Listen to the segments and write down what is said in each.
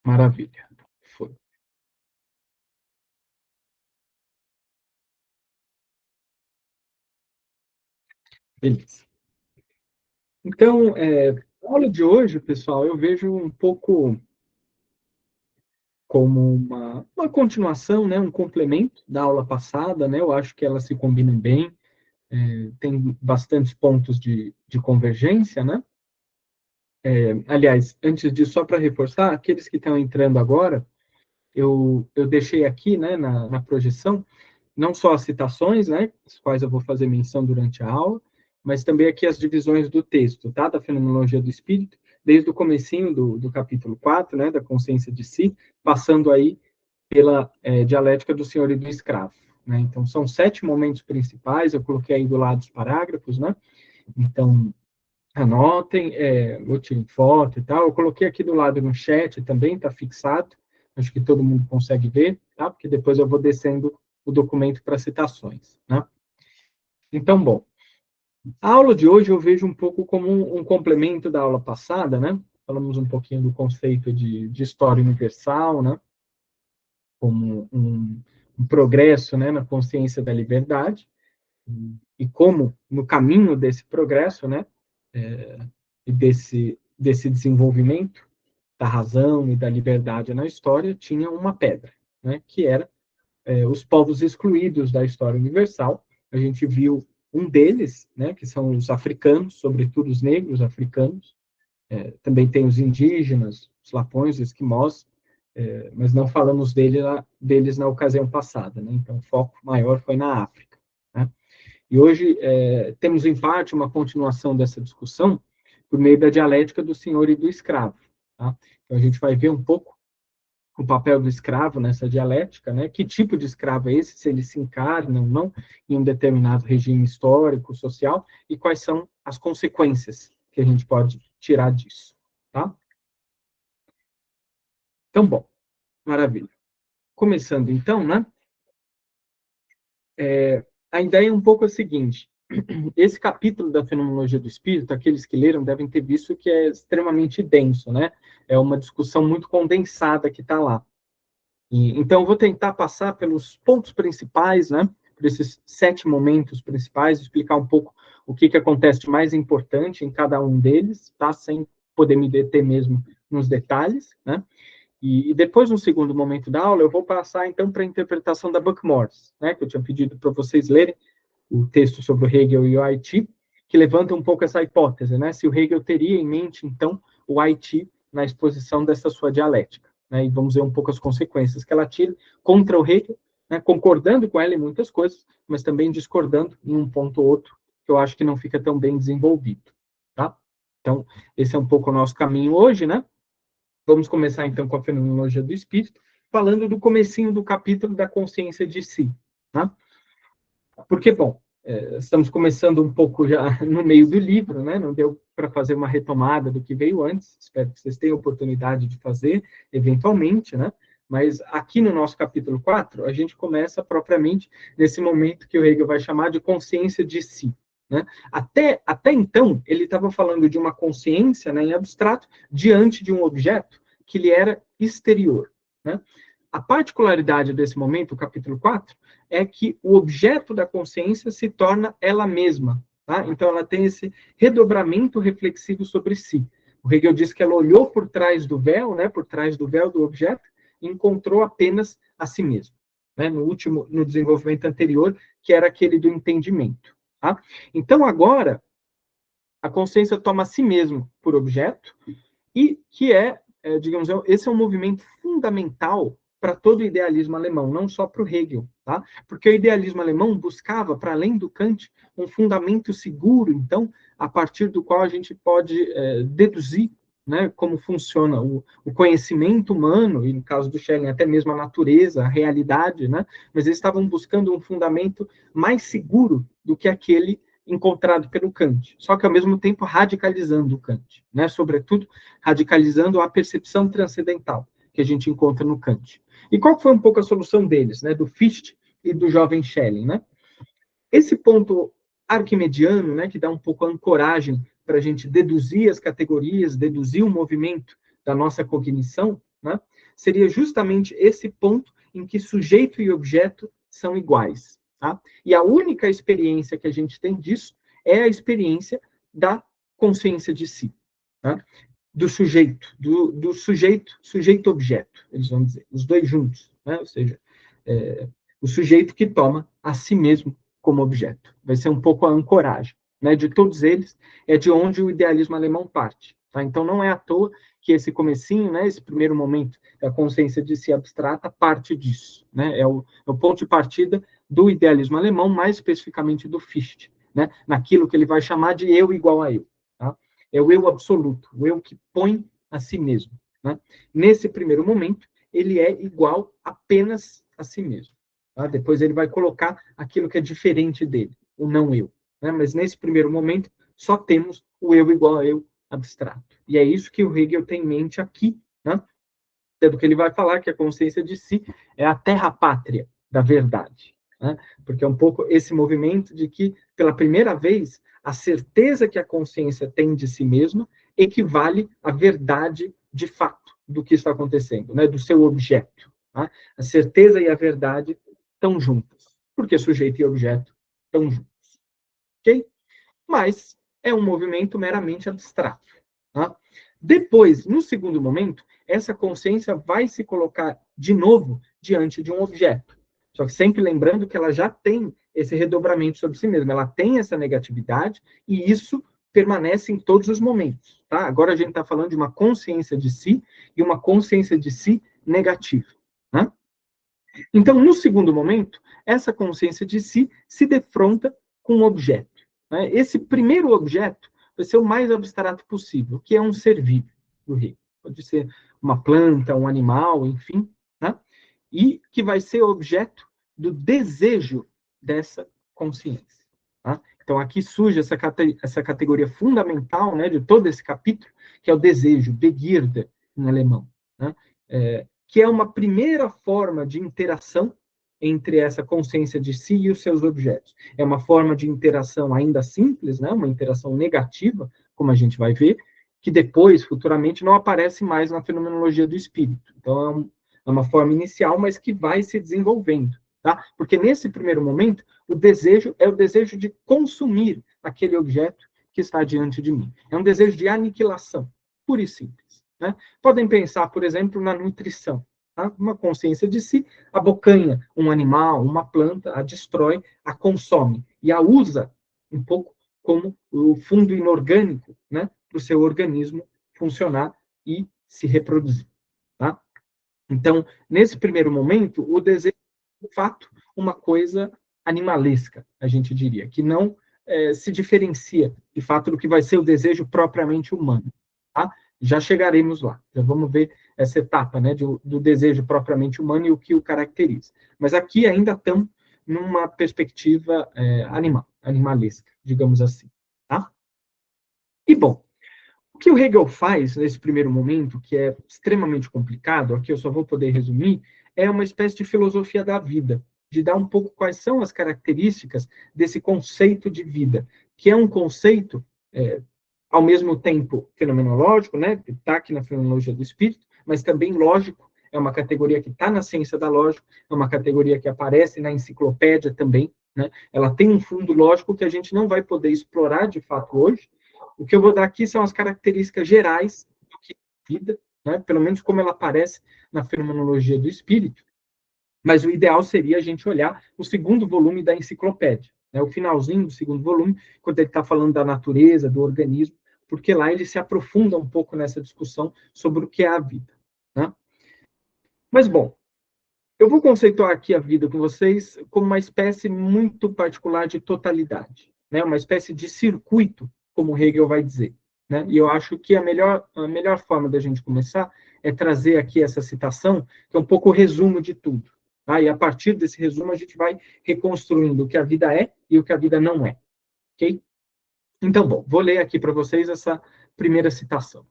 Maravilha. Foi. Beleza. Então, a aula de hoje, pessoal, eu vejo um pouco como uma continuação, né, um complemento da aula passada, né? Eu acho que elas se combinam bem, tem bastantes pontos de convergência, né? Aliás, antes disso, só para reforçar, aqueles que estão entrando agora, eu deixei aqui, né, na projeção, não só as citações, né, as quais eu vou fazer menção durante a aula, mas também aqui as divisões do texto, tá, da fenomenologia do espírito, desde o comecinho do capítulo 4, né, da consciência de si, passando aí pela dialética do senhor e do escravo. Né? Então, são 7 momentos principais, eu coloquei aí do lado os parágrafos, né? Então, anotem, vou tirar foto e tal. Eu coloquei aqui do lado no chat também, está fixado. Acho que todo mundo consegue ver, tá? Porque depois eu vou descendo o documento para citações, né? Então, bom, a aula de hoje eu vejo um pouco como um complemento da aula passada, né? Falamos um pouquinho do conceito de história universal, né? Como um progresso, né, na consciência da liberdade, e como, no caminho desse progresso, né, e desse desenvolvimento da razão e da liberdade na história, tinha uma pedra, né, que era os povos excluídos da história universal. A gente viu um deles, né, que são os africanos, sobretudo os negros africanos, também tem os indígenas, os lapões, os esquimós, mas não falamos deles na ocasião passada, né? Então, o foco maior foi na África. Né? E hoje temos, em parte, uma continuação dessa discussão por meio da dialética do senhor e do escravo. Tá? Então, a gente vai ver um pouco o papel do escravo nessa dialética, né? Que tipo de escravo é esse, se ele se encarna ou não em um determinado regime histórico, social, e quais são as consequências que a gente pode tirar disso. Tá? Então, bom, maravilha. Começando então, né? A ideia é um pouco a seguinte: esse capítulo da fenomenologia do espírito, aqueles que leram devem ter visto que é extremamente denso, né? É uma discussão muito condensada que está lá. Então, eu vou tentar passar pelos pontos principais, né? Por esses 7 momentos principais, explicar um pouco o que acontece de mais importante em cada um deles, tá? Sem poder me deter mesmo nos detalhes, né? E depois, no segundo momento da aula, eu vou passar, então, para a interpretação da Buckmorse, né, que eu tinha pedido para vocês lerem, o texto sobre o Hegel e o Haiti, que levanta um pouco essa hipótese, né, se o Hegel teria em mente, então, o Haiti na exposição dessa sua dialética. Né, e vamos ver um pouco as consequências que ela tira contra o Hegel, né, concordando com ela em muitas coisas, mas também discordando em um ponto ou outro, que eu acho que não fica tão bem desenvolvido. Tá? Então, esse é um pouco o nosso caminho hoje, né? Vamos começar então com a fenomenologia do espírito, falando do comecinho do capítulo da consciência de si. Né? Porque, bom, estamos começando um pouco já no meio do livro, né? Não deu para fazer uma retomada do que veio antes, espero que vocês tenham oportunidade de fazer, eventualmente, né? Mas aqui no nosso capítulo 4, a gente começa propriamente nesse momento que o Hegel vai chamar de consciência de si. Né? Até então, ele estava falando de uma consciência, né, em abstrato diante de um objeto que lhe era exterior. Né? A particularidade desse momento, o capítulo 4, é que o objeto da consciência se torna ela mesma. Tá? Então, ela tem esse redobramento reflexivo sobre si. O Hegel diz que ela olhou por trás do véu, né, por trás do véu do objeto, e encontrou apenas a si mesma. Né, no desenvolvimento anterior, que era aquele do entendimento. Tá? Então, agora, a consciência toma a si mesmo por objeto, e que digamos, esse é um movimento fundamental para todo o idealismo alemão, não só para o Hegel, tá? Porque o idealismo alemão buscava, para além do Kant, um fundamento seguro, então, a partir do qual a gente pode deduzir, né, como funciona o conhecimento humano, e no caso do Schelling, até mesmo a natureza, a realidade, né? Mas eles estavam buscando um fundamento mais seguro do que aquele encontrado pelo Kant, só que ao mesmo tempo radicalizando o Kant, né? Sobretudo radicalizando a percepção transcendental que a gente encontra no Kant. E qual foi um pouco a solução deles, né? Do Fichte e do jovem Schelling, né? Esse ponto arquimediano, né? Que dá um pouco a ancoragem para a gente deduzir as categorias, deduzir o movimento da nossa cognição, né, seria justamente esse ponto em que sujeito e objeto são iguais. Tá? E a única experiência que a gente tem disso é a experiência da consciência de si, tá? Do sujeito, do sujeito-objeto, eles vão dizer, os dois juntos, né? Ou seja, o sujeito que toma a si mesmo como objeto. Vai ser um pouco a ancoragem, né? De todos eles, é de onde o idealismo alemão parte. Tá? Então, não é à toa que esse comecinho, né, esse primeiro momento da consciência de si abstrata, parte disso. Né? É o ponto de partida do idealismo alemão, mais especificamente do Fichte, né? Naquilo que ele vai chamar de eu igual a eu. Tá? É o eu absoluto, o eu que põe a si mesmo. Né? Nesse primeiro momento, ele é igual apenas a si mesmo. Tá? Depois ele vai colocar aquilo que é diferente dele, o não eu. Né? Mas nesse primeiro momento, só temos o eu igual a eu abstrato. E é isso que o Hegel tem em mente aqui, né? Sendo que ele vai falar que a consciência de si é a terra-pátria da verdade. Né? Porque é um pouco esse movimento de que, pela primeira vez, a certeza que a consciência tem de si mesma equivale à verdade de fato do que está acontecendo, né? Do seu objeto. Tá? A certeza e a verdade estão juntas, porque sujeito e objeto estão juntos. Ok? Mas é um movimento meramente abstrato. Tá? Depois, no segundo momento, essa consciência vai se colocar de novo diante de um objeto. Só que sempre lembrando que ela já tem esse redobramento sobre si mesma, ela tem essa negatividade e isso permanece em todos os momentos. Tá? Agora a gente está falando de uma consciência de si e uma consciência de si negativa. Né? Então, no segundo momento, essa consciência de si se defronta com um objeto. Né? Esse primeiro objeto vai ser o mais abstrato possível, que é um ser vivo do rei. Pode ser uma planta, um animal, enfim, né? E que vai ser objeto do desejo dessa consciência. Tá? Então, aqui surge essa categoria fundamental, né, de todo esse capítulo, que é o desejo, Begierde, em alemão. Né? Que é uma primeira forma de interação entre essa consciência de si e os seus objetos. É uma forma de interação ainda simples, né, uma interação negativa, como a gente vai ver, que depois, futuramente, não aparece mais na fenomenologia do espírito. Então, é uma forma inicial, mas que vai se desenvolvendo. Tá? Porque nesse primeiro momento, o desejo é o desejo de consumir aquele objeto que está diante de mim. É um desejo de aniquilação, pura e simples. Né? Podem pensar, por exemplo, na nutrição. Tá? Uma consciência de si abocanha um animal, uma planta, a destrói, a consome e a usa um pouco como o fundo inorgânico, né, para o seu organismo funcionar e se reproduzir. Tá? Então, nesse primeiro momento, o desejo é, de fato, uma coisa animalesca, a gente diria, que não se diferencia, de fato, do que vai ser o desejo propriamente humano. Tá? Já chegaremos lá, já vamos ver essa etapa, né, do desejo propriamente humano e o que o caracteriza. Mas aqui ainda estamos numa perspectiva animalesca, digamos assim. Tá? E, bom, o que o Hegel faz nesse primeiro momento, que é extremamente complicado, aqui eu só vou poder resumir, é uma espécie de filosofia da vida, de dar um pouco quais são as características desse conceito de vida, que é um conceito, ao mesmo tempo, fenomenológico, né, que está aqui na fenomenologia do espírito, mas também lógico, é uma categoria que está na ciência da lógica, é uma categoria que aparece na enciclopédia também, né, ela tem um fundo lógico que a gente não vai poder explorar de fato hoje. O que eu vou dar aqui são as características gerais do que é vida, né, pelo menos como ela aparece na fenomenologia do espírito, mas o ideal seria a gente olhar o segundo volume da enciclopédia, né, o finalzinho do segundo volume, quando ele está falando da natureza, do organismo, porque lá ele se aprofunda um pouco nessa discussão sobre o que é a vida. Né? Mas, bom, eu vou conceituar aqui a vida com vocês como uma espécie muito particular de totalidade, né? Uma espécie de circuito, como Hegel vai dizer. Né? E eu acho que a melhor forma da gente começar é trazer aqui essa citação, que é um pouco o resumo de tudo. Tá? E a partir desse resumo a gente vai reconstruindo o que a vida é e o que a vida não é. Ok? Então, bom, vou ler aqui para vocês essa primeira citação.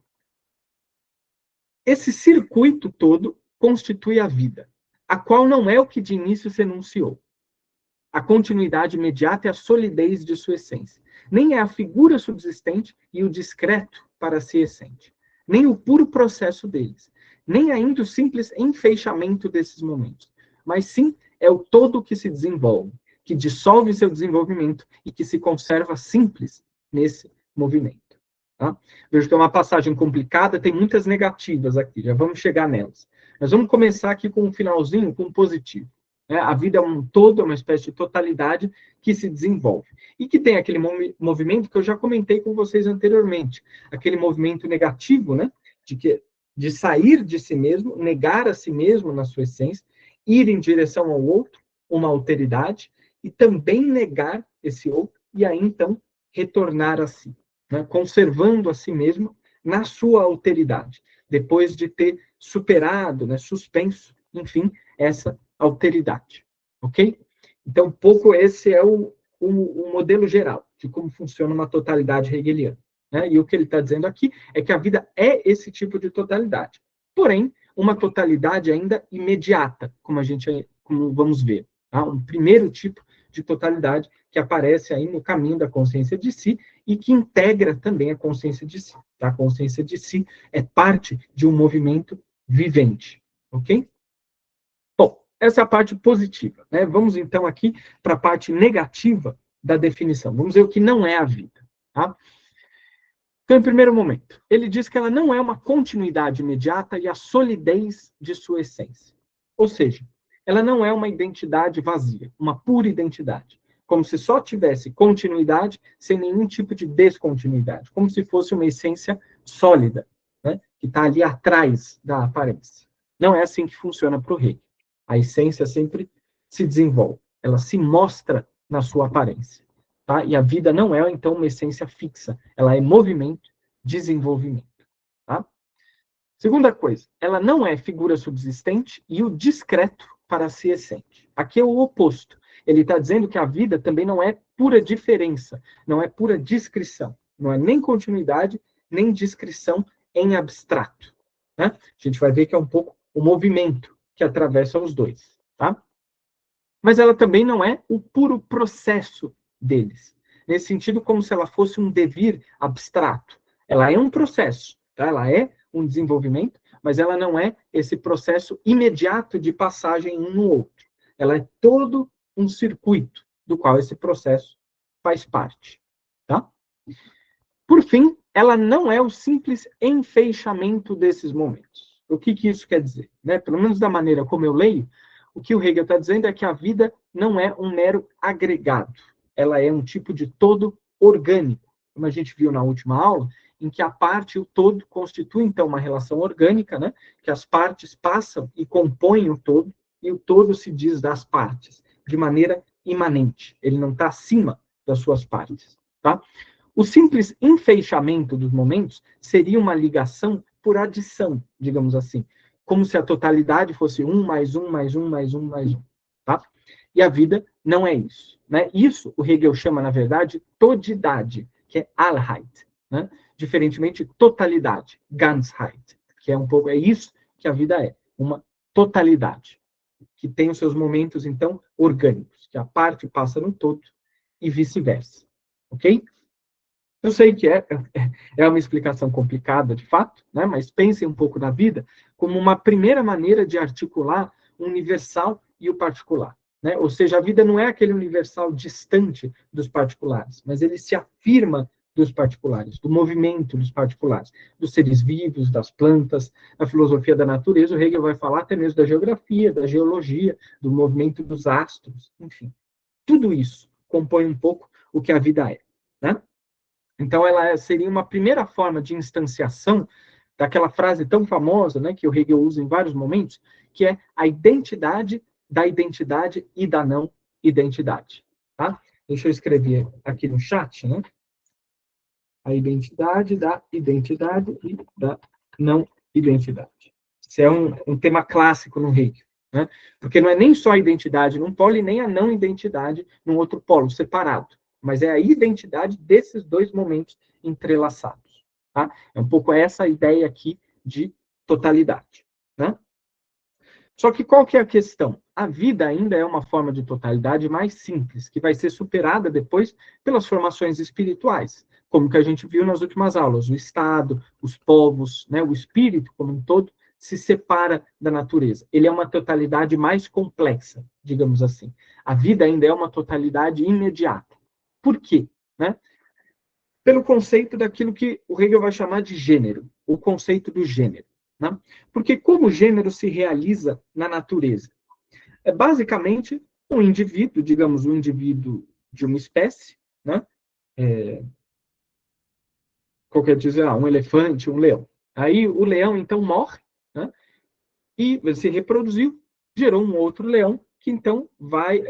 Esse circuito todo constitui a vida, a qual não é o que de início se enunciou. A continuidade imediata é a solidez de sua essência. Nem é a figura subsistente e o discreto para si essente. nem o puro processo deles, nem ainda o simples enfeixamento desses momentos, mas sim é o todo que se desenvolve, que dissolve seu desenvolvimento e que se conserva simples nesse movimento. Tá? Vejo que é uma passagem complicada, tem muitas negativas aqui, já vamos chegar nelas. Mas vamos começar aqui com um finalzinho, com um positivo. A vida é um todo, é uma espécie de totalidade que se desenvolve. E que tem aquele movimento que eu já comentei com vocês anteriormente, aquele movimento negativo, né? De sair de si mesmo, negar a si mesmo na sua essência, ir em direção ao outro, uma alteridade, e também negar esse outro, e aí então retornar a si, né? Conservando a si mesmo na sua alteridade, depois de ter superado, né, suspenso, enfim, essa alteridade, ok? Então, um pouco esse é o modelo geral de como funciona uma totalidade hegeliana. Né? E o que ele está dizendo aqui é que a vida é esse tipo de totalidade. Porém, uma totalidade ainda imediata, como vamos ver. Tá? Um primeiro tipo de totalidade que aparece aí no caminho da consciência de si e que integra também a consciência de si. Tá? A consciência de si é parte de um movimento vivente, ok? Bom, essa é a parte positiva, né? Vamos então aqui para a parte negativa da definição. Vamos ver o que não é a vida, tá? Então, em primeiro momento, ele diz que ela não é uma continuidade imediata e a solidez de sua essência. Ou seja, ela não é uma identidade vazia, uma pura identidade, como se só tivesse continuidade sem nenhum tipo de descontinuidade, como se fosse uma essência sólida, né, que está ali atrás da aparência. Não é assim que funciona para o rei. A essência sempre se desenvolve, ela se mostra na sua aparência. Tá? E a vida não é, então, uma essência fixa. Ela é movimento, desenvolvimento. Tá? Segunda coisa, ela não é figura subsistente e o discreto para si essente. Aqui é o oposto. Ele está dizendo que a vida também não é pura diferença, não é pura descrição. Não é nem continuidade, nem descrição em abstrato. Né? A gente vai ver que é um pouco o movimento que atravessa os dois. Tá? Mas ela também não é o puro processo deles. Nesse sentido, como se ela fosse um devir abstrato. Ela é um processo, tá? Ela é um desenvolvimento, mas ela não é esse processo imediato de passagem um no outro. Ela é todo um circuito do qual esse processo faz parte. Tá? Por fim, ela não é o simples enfeixamento desses momentos. O que isso quer dizer? Né? Pelo menos da maneira como eu leio, o que o Hegel está dizendo é que a vida não é um mero agregado. Ela é um tipo de todo orgânico, como a gente viu na última aula, em que a parte e o todo constituem, então, uma relação orgânica, né? Que as partes passam e compõem o todo, e o todo se diz das partes, de maneira imanente. Ele não está acima das suas partes. Tá? O simples enfeixamento dos momentos seria uma ligação por adição, digamos assim, como se a totalidade fosse um mais um mais um mais um mais um, tá? E a vida não é isso, né? Isso o Hegel chama, na verdade, todidade, que é Allheit, né? Diferentemente, totalidade, Ganzheit, que é um pouco, é isso que a vida é, uma totalidade, que tem os seus momentos, então, orgânicos, que a parte passa no todo e vice-versa, ok? Eu sei que é uma explicação complicada, de fato, né? Mas pensem um pouco na vida como uma primeira maneira de articular o universal e o particular. Né? Ou seja, a vida não é aquele universal distante dos particulares, mas ele se afirma dos particulares, do movimento dos particulares, dos seres vivos, das plantas, da filosofia da natureza. O Hegel vai falar até mesmo da geografia, da geologia, do movimento dos astros, enfim. Tudo isso compõe um pouco o que a vida é. Né? Então, ela seria uma primeira forma de instanciação daquela frase tão famosa, né, que o Hegel usa em vários momentos, que é a identidade da identidade e da não identidade. Tá? Deixa eu escrever aqui no chat, né? A identidade da identidade e da não identidade. Isso é um tema clássico no Hegel. Né? Porque não é nem só a identidade num polo e nem a não identidade num outro polo, separado. Mas é a identidade desses dois momentos entrelaçados. Tá? É um pouco essa ideia aqui de totalidade. Né? Só que qual que é a questão? A vida ainda é uma forma de totalidade mais simples, que vai ser superada depois pelas formações espirituais, como que a gente viu nas últimas aulas, o Estado, os povos, né, o espírito como um todo, se separa da natureza. Ele é uma totalidade mais complexa, digamos assim. A vida ainda é uma totalidade imediata. Por quê? Né? Pelo conceito daquilo que o Hegel vai chamar de gênero, o conceito do gênero. Né? Porque como o gênero se realiza na natureza? É basicamente um indivíduo, digamos, um indivíduo de uma espécie, né? Qualquer dizer, um elefante, um leão. Aí o leão, então, morre, né? E se reproduziu, gerou um outro leão, que então vai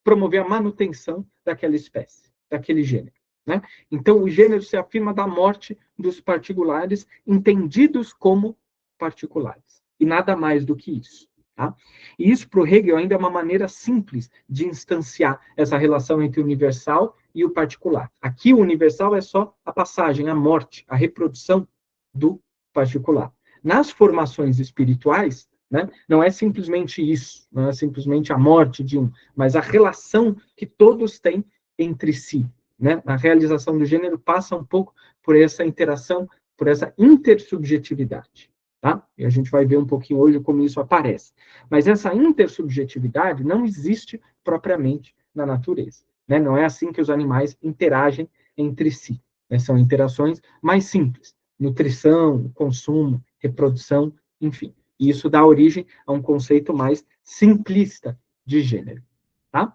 promover a manutenção daquela espécie, daquele gênero. Né? Então, o gênero se afirma da morte dos particulares, entendidos como particulares. E nada mais do que isso. Tá? E isso, para o Hegel, ainda é uma maneira simples de instanciar essa relação entre o universal e o particular. Aqui, o universal é só a passagem, a morte, a reprodução do particular. Nas formações espirituais, né, não é simplesmente isso, não é simplesmente a morte de um, mas a relação que todos têm entre si. Né? A realização do gênero passa um pouco por essa interação, por essa intersubjetividade. Tá? E a gente vai ver um pouquinho hoje como isso aparece. Mas essa intersubjetividade não existe propriamente na natureza. Né? Não é assim que os animais interagem entre si. Né? São interações mais simples. Nutrição, consumo, reprodução, enfim. E isso dá origem a um conceito mais simplista de gênero. Tá?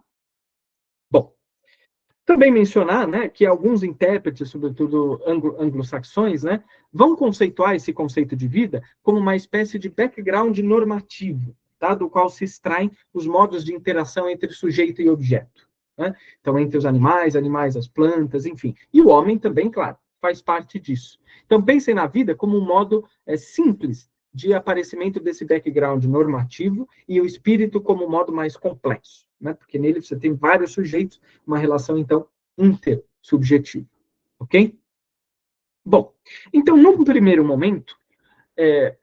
Bom, também mencionar, né, que alguns intérpretes, sobretudo anglo-saxões, né, vão conceituar esse conceito de vida como uma espécie de background normativo, tá, do qual se extraem os modos de interação entre sujeito e objeto. Né? Então, entre os animais, as plantas, enfim. E o homem também, claro, faz parte disso. Então, pensem na vida como um modo simples de aparecimento desse background normativo e o espírito como um modo mais complexo, né? Porque nele você tem vários sujeitos, uma relação, então, intersubjetiva. Ok? Bom, então, num primeiro momento,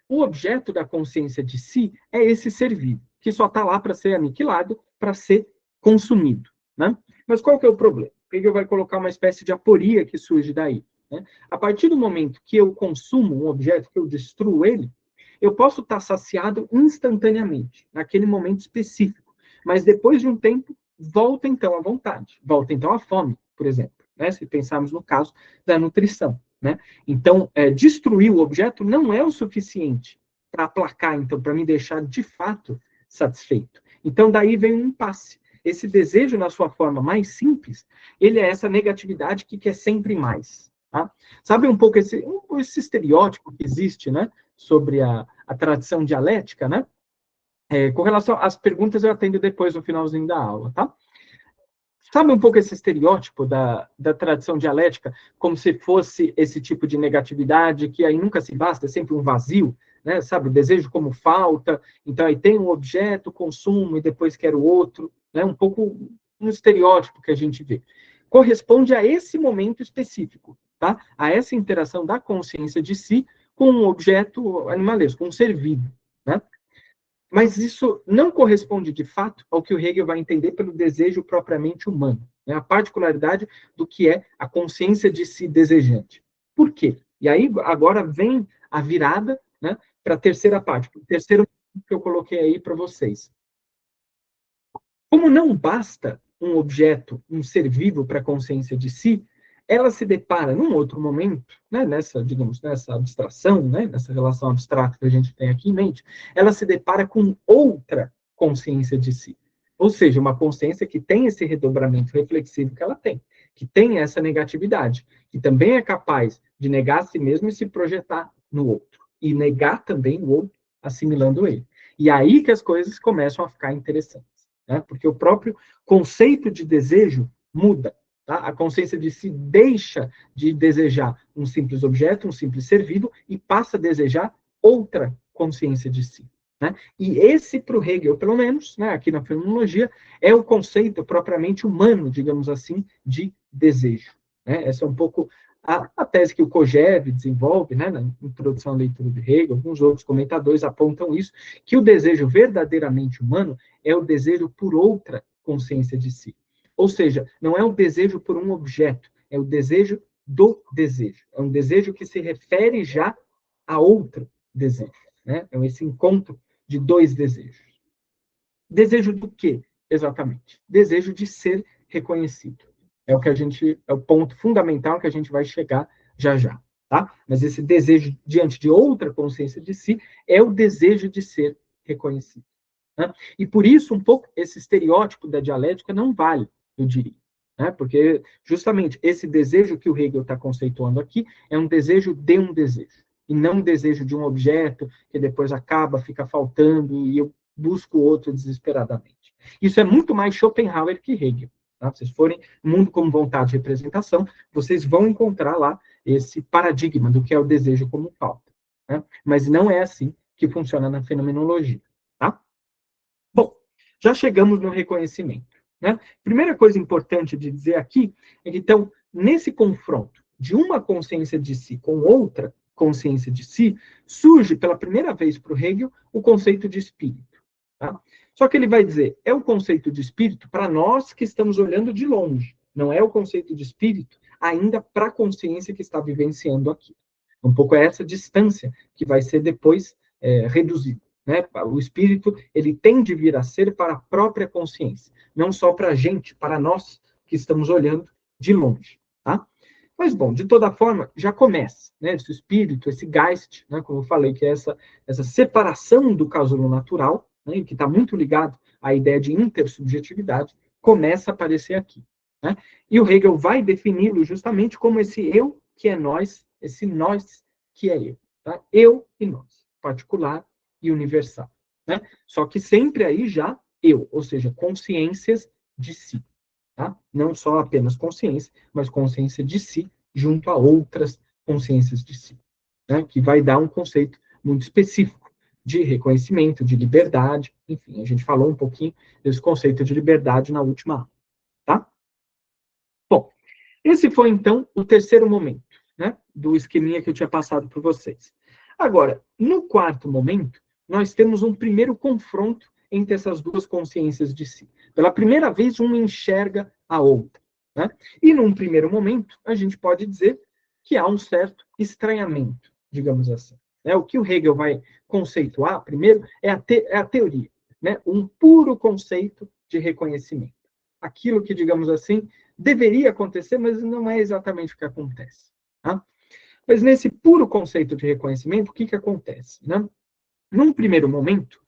o objeto da consciência de si é esse ser vivo, que só está lá para ser aniquilado, para ser consumido. Né? Mas qual que é o problema? Hegel vai colocar uma espécie de aporia que surge daí. Né? A partir do momento que eu consumo um objeto, que eu destruo ele, eu posso estar saciado instantaneamente, naquele momento específico. Mas depois de um tempo, volta então à vontade, volta então à fome, por exemplo, né? Se pensarmos no caso da nutrição. Né? Então, destruir o objeto não é o suficiente para aplacar, então, para me deixar de fato satisfeito. Então, daí vem um impasse. Esse desejo, na sua forma mais simples, ele é essa negatividade que quer sempre mais. Tá? Sabe um pouco esse estereótipo que existe, né, sobre a tradição dialética, né? Com relação às perguntas, eu atendo depois no finalzinho da aula, tá? Sabe um pouco esse estereótipo da tradição dialética, como se fosse esse tipo de negatividade, que aí nunca se basta, é sempre um vazio, né? Sabe, o desejo como falta, então aí tem um objeto, consumo, e depois quero outro, né? Um pouco um estereótipo que a gente vê. Corresponde a esse momento específico, tá? A essa interação da consciência de si com um objeto animalesco, com um ser vivo, né? Mas isso não corresponde, de fato, ao que o Hegel vai entender pelo desejo propriamente humano, né? A particularidade do que é a consciência de si desejante. Por quê? E aí, agora vem a virada, né, para a terceira parte, para o terceiro que eu coloquei aí para vocês. Como não basta um objeto, um ser vivo para a consciência de si, ela se depara num outro momento, né, digamos, nessa abstração, né, nessa relação abstrata que a gente tem aqui em mente, ela se depara com outra consciência de si. Ou seja, uma consciência que tem esse redobramento reflexivo que ela tem, que tem essa negatividade, que também é capaz de negar a si mesmo e se projetar no outro, e negar também o outro, assimilando ele. E aí que as coisas começam a ficar interessantes. Né? Porque o próprio conceito de desejo muda. Tá? A consciência de si deixa de desejar um simples objeto, um simples ser vivo, e passa a desejar outra consciência de si. Né? E esse, para o Hegel, pelo menos, né, aqui na fenomenologia, é o conceito propriamente humano, digamos assim, de desejo. Né? Essa é um pouco a tese que o Kojève desenvolve, né, na introdução à leitura de Hegel, alguns outros comentadores apontam isso, que o desejo verdadeiramente humano é o desejo por outra consciência de si. Ou seja, não é o desejo por um objeto, é o desejo do desejo. É um desejo que se refere já a outro desejo, né? É esse encontro de dois desejos. Desejo do quê, exatamente? Desejo de ser reconhecido. É o ponto fundamental que a gente vai chegar já já, tá? Mas esse desejo diante de outra consciência de si é o desejo de ser reconhecido, né? E por isso, um pouco, esse estereótipo da dialética não vale, eu diria, né? Porque justamente esse desejo que o Hegel está conceituando aqui é um desejo de um desejo, e não um desejo de um objeto que depois acaba, fica faltando, e eu busco outro desesperadamente. Isso é muito mais Schopenhauer que Hegel. Tá? Se vocês forem Mundo como Vontade de Representação, vocês vão encontrar lá esse paradigma do que é o desejo como falta, né? Mas não é assim que funciona na fenomenologia. Tá? Bom, já chegamos no reconhecimento, né? Primeira coisa importante de dizer aqui é que, então, nesse confronto de uma consciência de si com outra consciência de si, surge pela primeira vez para o Hegel o conceito de espírito. Tá? Só que ele vai dizer, é o conceito de espírito para nós que estamos olhando de longe, não é o conceito de espírito ainda para a consciência que está vivenciando aqui. Um pouco é essa distância que vai ser depois reduzida. Né? O espírito, ele tem de vir a ser para a própria consciência, não só para a gente, para nós que estamos olhando de longe. Tá? Mas, bom, de toda forma, já começa, né? Esse espírito, esse Geist, né? Como eu falei, que é essa separação do casulo natural, né? Que está muito ligado à ideia de intersubjetividade, começa a aparecer aqui. Né? E o Hegel vai defini-lo justamente como esse eu que é nós, esse nós que é eu. Tá? Eu e nós, particular e universal. Né? Só que sempre aí já eu, ou seja, consciências de si. Tá? Não só apenas consciência, mas consciência de si junto a outras consciências de si, né? Que vai dar um conceito muito específico de reconhecimento, de liberdade, enfim, a gente falou um pouquinho desse conceito de liberdade na última aula, tá? Bom, esse foi então o terceiro momento, né, do esqueminha que eu tinha passado para vocês. Agora, no quarto momento, nós temos um primeiro confronto entre essas duas consciências de si. Pela primeira vez, uma enxerga a outra. Né? E num primeiro momento, a gente pode dizer que há um certo estranhamento, digamos assim. O que o Hegel vai conceituar, primeiro, é a teoria, né? Um puro conceito de reconhecimento. Aquilo que, digamos assim, deveria acontecer, mas não é exatamente o que acontece. Tá? Mas nesse puro conceito de reconhecimento, o que acontece? Né? Num primeiro momento,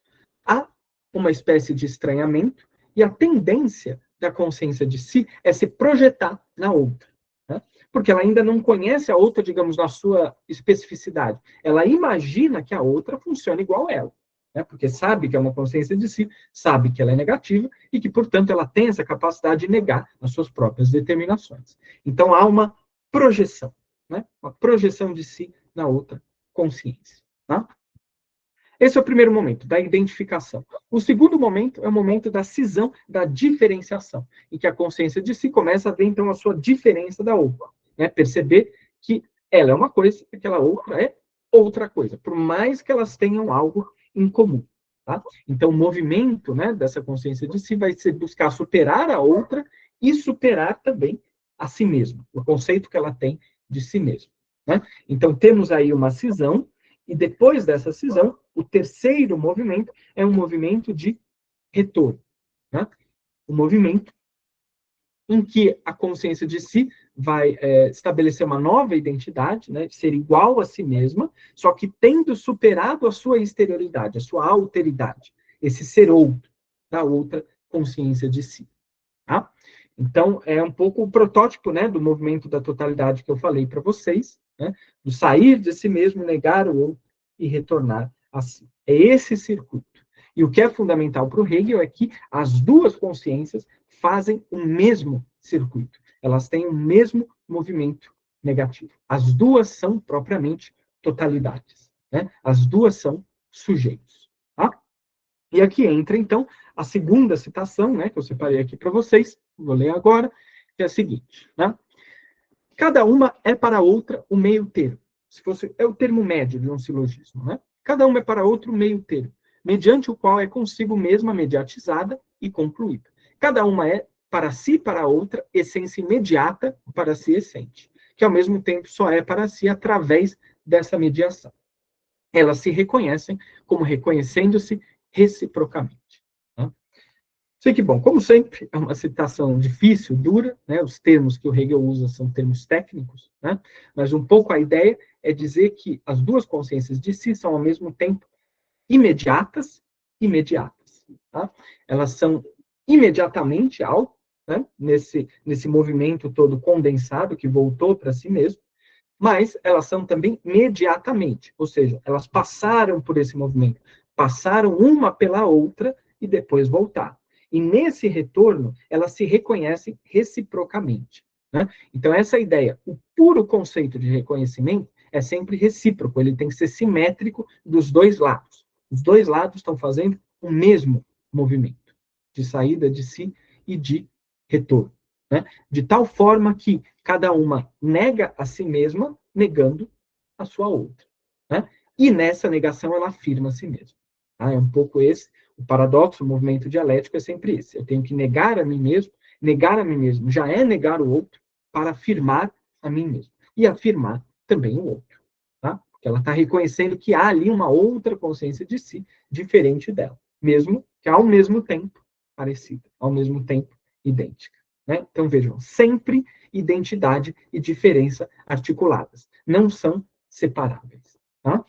há uma espécie de estranhamento e a tendência da consciência de si é se projetar na outra. Né? Porque ela ainda não conhece a outra, digamos, na sua especificidade. Ela imagina que a outra funciona igual a ela. Né? Porque sabe que é uma consciência de si, sabe que ela é negativa e que, portanto, ela tem essa capacidade de negar as suas próprias determinações. Então, há uma projeção, né? Uma projeção de si na outra consciência. Tá? Esse é o primeiro momento, da identificação. O segundo momento é o momento da cisão, da diferenciação, em que a consciência de si começa a ver, então, a sua diferença da outra. Né? Perceber que ela é uma coisa e aquela outra é outra coisa, por mais que elas tenham algo em comum. Tá? Então, o movimento, né, dessa consciência de si vai ser buscar superar a outra e superar também a si mesma, o conceito que ela tem de si mesma. Né? Então, temos aí uma cisão, e depois dessa cisão, o terceiro movimento é um movimento de retorno. Né? Um movimento em que a consciência de si vai estabelecer uma nova identidade, né, ser igual a si mesma, só que tendo superado a sua exterioridade, a sua alteridade, esse ser outro, da outra consciência de si. Tá? Então, é um pouco o protótipo, né, do movimento da totalidade que eu falei para vocês, né, do sair de si mesmo, negar o outro e retornar a si. É esse circuito. E o que é fundamental para o Hegel é que as duas consciências fazem o mesmo circuito. Elas têm o mesmo movimento negativo. As duas são propriamente totalidades. Né? As duas são sujeitos. Tá? E aqui entra, então, a segunda citação, né, que eu separei aqui para vocês, vou ler agora, que é a seguinte, né? Cada uma é para a outra o meio termo. Se fosse, é o termo médio de um silogismo, né? Cada uma é para outro o meio termo, mediante o qual é consigo mesma mediatizada e concluída. Cada uma é para si, para a outra, essência imediata para si essente. que ao mesmo tempo só é para si através dessa mediação. Elas se reconhecem como reconhecendo-se reciprocamente. Né? Sei que, bom, como sempre, é uma citação difícil, dura, né? Os termos que o Hegel usa são termos técnicos, né? Mas um pouco a ideia é dizer que as duas consciências de si são, ao mesmo tempo, imediatas e imediatas. Tá? Elas são imediatamente algo, né? nesse movimento todo condensado que voltou para si mesmo, mas elas são também mediatamente, ou seja, elas passaram por esse movimento, passaram uma pela outra e depois voltaram. E nesse retorno, elas se reconhecem reciprocamente. Né? Então, essa ideia, o puro conceito de reconhecimento é sempre recíproco, ele tem que ser simétrico dos dois lados. Os dois lados estão fazendo o mesmo movimento de saída de si e de retorno. Né? De tal forma que cada uma nega a si mesma, negando a sua outra. Né? E nessa negação ela afirma a si mesma. Tá? É um pouco esse o paradoxo, o movimento dialético é sempre esse. Eu tenho que negar a mim mesmo já é negar o outro para afirmar a mim mesmo. E afirmar também o outro. Tá? Porque ela está reconhecendo que há ali uma outra consciência de si, diferente dela. Mesmo que ao mesmo tempo parecida, ao mesmo tempo idêntica. Né? Então, vejam, sempre identidade e diferença articuladas. Não são separáveis. Tá?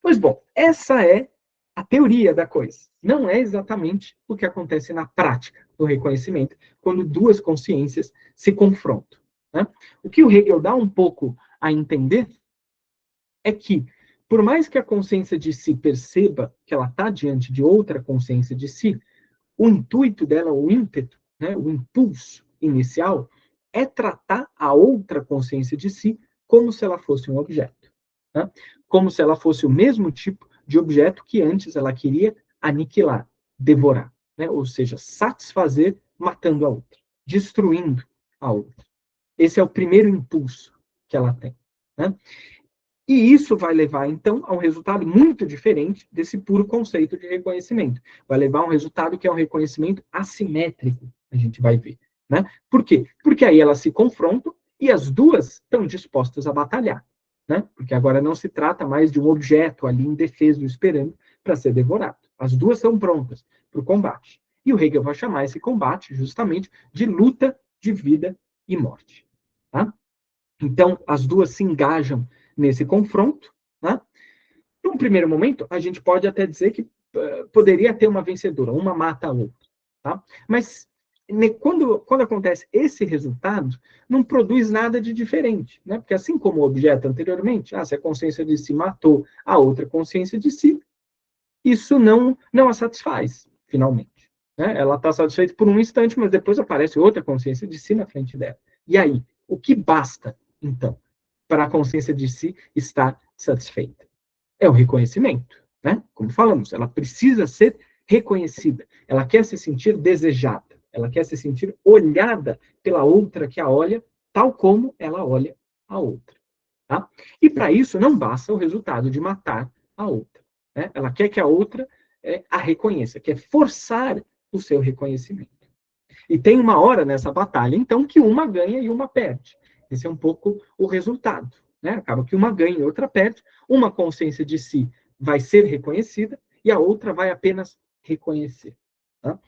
Pois bom, essa é a teoria da coisa. Não é exatamente o que acontece na prática do reconhecimento, quando duas consciências se confrontam. Né? O que o Hegel dá um pouco a entender é que, por mais que a consciência de si perceba que ela está diante de outra consciência de si, o intuito dela, o ímpeto, né, o impulso inicial, é tratar a outra consciência de si como se ela fosse um objeto. Né? Como se ela fosse o mesmo tipo de objeto que antes ela queria aniquilar, devorar. Né? Ou seja, satisfazer matando a outra, destruindo a outra. Esse é o primeiro impulso que ela tem. Né? E isso vai levar, então, a um resultado muito diferente desse puro conceito de reconhecimento. Vai levar a um resultado que é um reconhecimento assimétrico, a gente vai ver. Né? Por quê? Porque aí elas se confrontam e as duas estão dispostas a batalhar. Né? Porque agora não se trata mais de um objeto ali indefeso esperando para ser devorado. As duas são prontas para o combate. E o Hegel vai chamar esse combate justamente de luta de vida e morte. Tá? Então, as duas se engajam nesse confronto. Né? Num primeiro momento, a gente pode até dizer que poderia ter uma vencedora, uma mata a outra. Tá? Mas quando acontece esse resultado, não produz nada de diferente. Né? Porque assim como o objeto anteriormente, se a consciência de si matou a outra consciência de si, isso não a satisfaz, finalmente. Né? Ela está satisfeita por um instante, mas depois aparece outra consciência de si na frente dela. E aí, o que basta, então, para a consciência de si estar satisfeita? É o reconhecimento. Né? Como falamos, ela precisa ser reconhecida. Ela quer se sentir desejada. Ela quer se sentir olhada pela outra que a olha, tal como ela olha a outra. Tá? E para isso não basta o resultado de matar a outra. Né? Ela quer que a outra a reconheça, quer forçar o seu reconhecimento. E tem uma hora nessa batalha, então, que uma ganha e uma perde. Esse é um pouco o resultado. Né? Acaba que uma ganha e outra perde. Uma consciência de si vai ser reconhecida e a outra vai apenas reconhecer. Tá?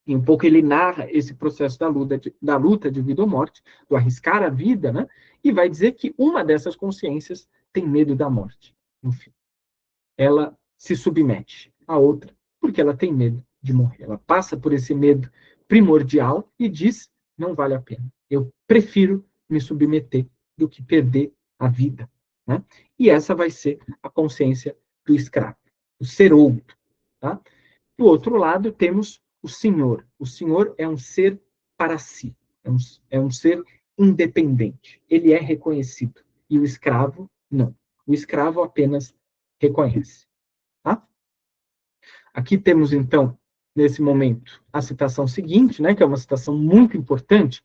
E um pouco ele narra esse processo da luta de vida ou morte, do arriscar a vida, né? E vai dizer que uma dessas consciências tem medo da morte, no fim. Ela se submete à outra porque ela tem medo de morrer. Ela passa por esse medo primordial e diz: não vale a pena. Eu prefiro me submeter do que perder a vida. Né? E essa vai ser a consciência do escravo, o ser outro. Tá? Do outro lado, temos o Senhor. O Senhor é um ser para si, é um ser independente. Ele é reconhecido. E o escravo, não. O escravo apenas reconhece. Tá? Aqui temos, então, nesse momento, a citação seguinte, né, que é uma citação muito importante,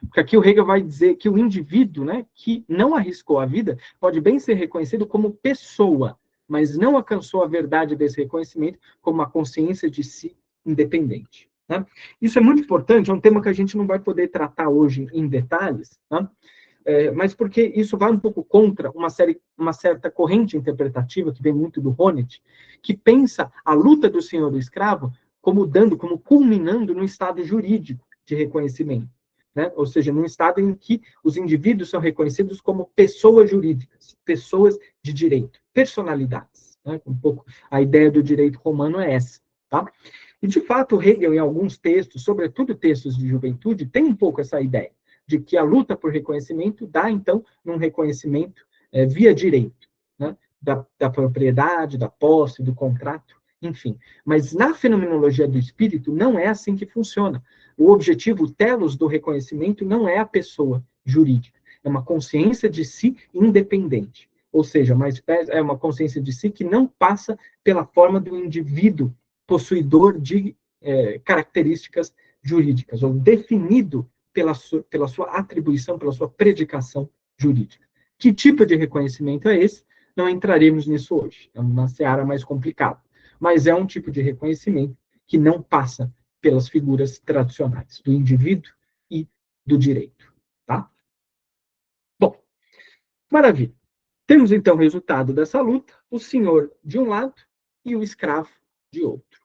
porque aqui o Hegel vai dizer que o indivíduo, né, que não arriscou a vida pode bem ser reconhecido como pessoa, mas não alcançou a verdade desse reconhecimento como uma consciência de si independente. Né? Isso é muito importante, é um tema que a gente não vai poder tratar hoje em detalhes, né? mas porque isso vai um pouco contra uma certa corrente interpretativa que vem muito do Honneth, que pensa a luta do senhor do escravo como culminando no estado jurídico de reconhecimento, né? Ou seja, num estado em que os indivíduos são reconhecidos como pessoas jurídicas, pessoas de direito, personalidades, né? Um pouco a ideia do direito romano é essa, tá? E, de fato, Hegel, em alguns textos, sobretudo textos de juventude, tem um pouco essa ideia de que a luta por reconhecimento dá, então, um reconhecimento via direito, né? Da propriedade, da posse, do contrato, enfim. Mas na fenomenologia do espírito, não é assim que funciona. O objetivo, o telos do reconhecimento, não é a pessoa jurídica, é uma consciência de si independente. Ou seja, é uma consciência de si que não passa pela forma do indivíduo possuidor de características jurídicas, ou definido pela sua atribuição, pela sua predicação jurídica. Que tipo de reconhecimento é esse? Não entraremos nisso hoje, é uma seara mais complicada. Mas é um tipo de reconhecimento que não passa pelas figuras tradicionais, do indivíduo e do direito. Tá? Bom, maravilha. Temos, então, o resultado dessa luta, o senhor de um lado e o escravo de outro.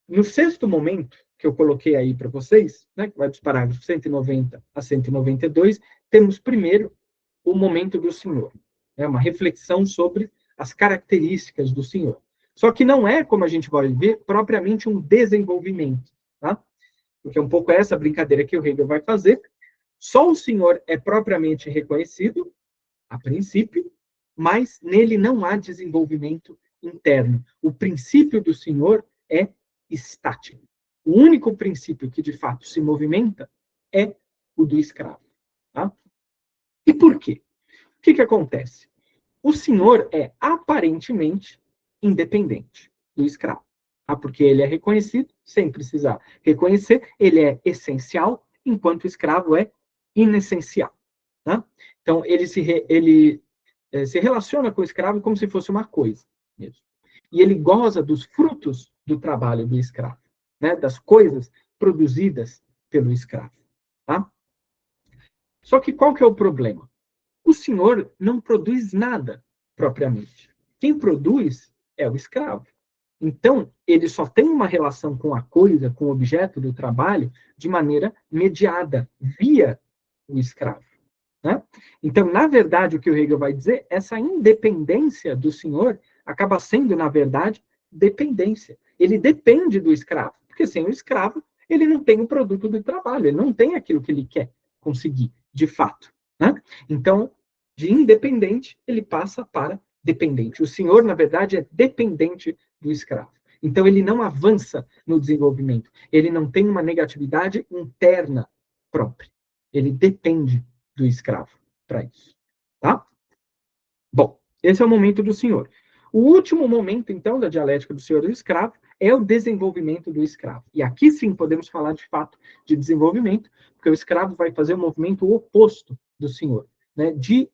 No sexto momento, que eu coloquei aí para vocês, né, que vai dos parágrafos 190 a 192, temos primeiro o momento do senhor. É uma reflexão sobre as características do senhor. Só que não é, como a gente vai ver, propriamente um desenvolvimento, tá? Porque é um pouco essa brincadeira que o Hegel vai fazer. Só o senhor é propriamente reconhecido, a princípio, mas nele não há desenvolvimento interno. O princípio do senhor é estático. O único princípio que, de fato, se movimenta é o do escravo. Tá? E por quê? O que acontece? O senhor é aparentemente independente do escravo. Tá? Porque ele é reconhecido, sem precisar reconhecer, ele é essencial, enquanto o escravo é inessencial. Tá? Então, ele se relaciona com o escravo como se fosse uma coisa mesmo. E ele goza dos frutos do trabalho do escravo, né? Das coisas produzidas pelo escravo. Tá? Só que qual que é o problema? O senhor não produz nada propriamente. Quem produz é o escravo. Então, ele só tem uma relação com a coisa, com o objeto do trabalho, de maneira mediada, via o escravo. Né? Então, na verdade, o que o Hegel vai dizer, essa independência do senhor acaba sendo, na verdade, dependência. Ele depende do escravo, porque sem o escravo, ele não tem o produto do trabalho, ele não tem aquilo que ele quer conseguir, de fato. Né? Então, de independente, ele passa para dependente. O senhor, na verdade, é dependente do escravo. Então, ele não avança no desenvolvimento, ele não tem uma negatividade interna própria. Ele depende do escravo para isso. Tá? Bom, esse é o momento do senhor. O último momento, então, da dialética do senhor e do escravo é o desenvolvimento do escravo. E aqui sim podemos falar de fato de desenvolvimento, porque o escravo vai fazer o movimento oposto do senhor, né? De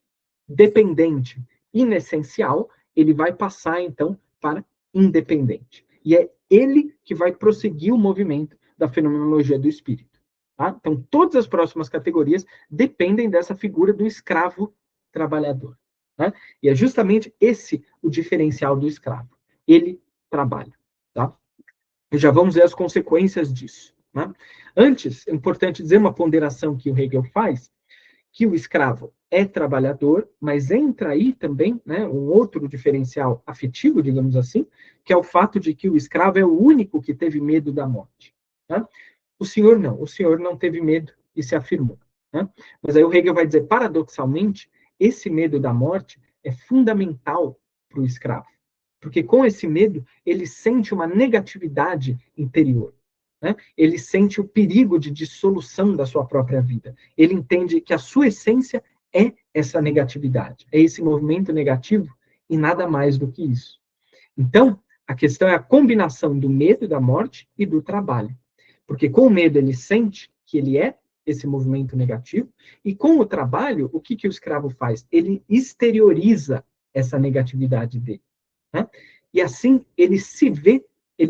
dependente, inessencial, ele vai passar então para independente. E é ele que vai prosseguir o movimento da fenomenologia do espírito. Tá? Então, todas as próximas categorias dependem dessa figura do escravo trabalhador. Né? E é justamente esse o diferencial do escravo. Ele trabalha. Tá? E já vamos ver as consequências disso. Né? Antes, é importante dizer uma ponderação que o Hegel faz, que o escravo é trabalhador, mas entra aí também, né, um outro diferencial afetivo, digamos assim, que é o fato de que o escravo é o único que teve medo da morte. Né? O senhor não teve medo e se afirmou. Né? Mas aí o Hegel vai dizer, paradoxalmente, esse medo da morte é fundamental para o escravo, porque com esse medo ele sente uma negatividade interior. Né? Ele sente o perigo de dissolução da sua própria vida. Ele entende que a sua essência é essa negatividade, é esse movimento negativo e nada mais do que isso. Então, a questão é a combinação do medo da morte e do trabalho. Porque com o medo ele sente que ele é esse movimento negativo, e com o trabalho, o que o escravo faz? Ele exterioriza essa negatividade dele. Né? E assim ele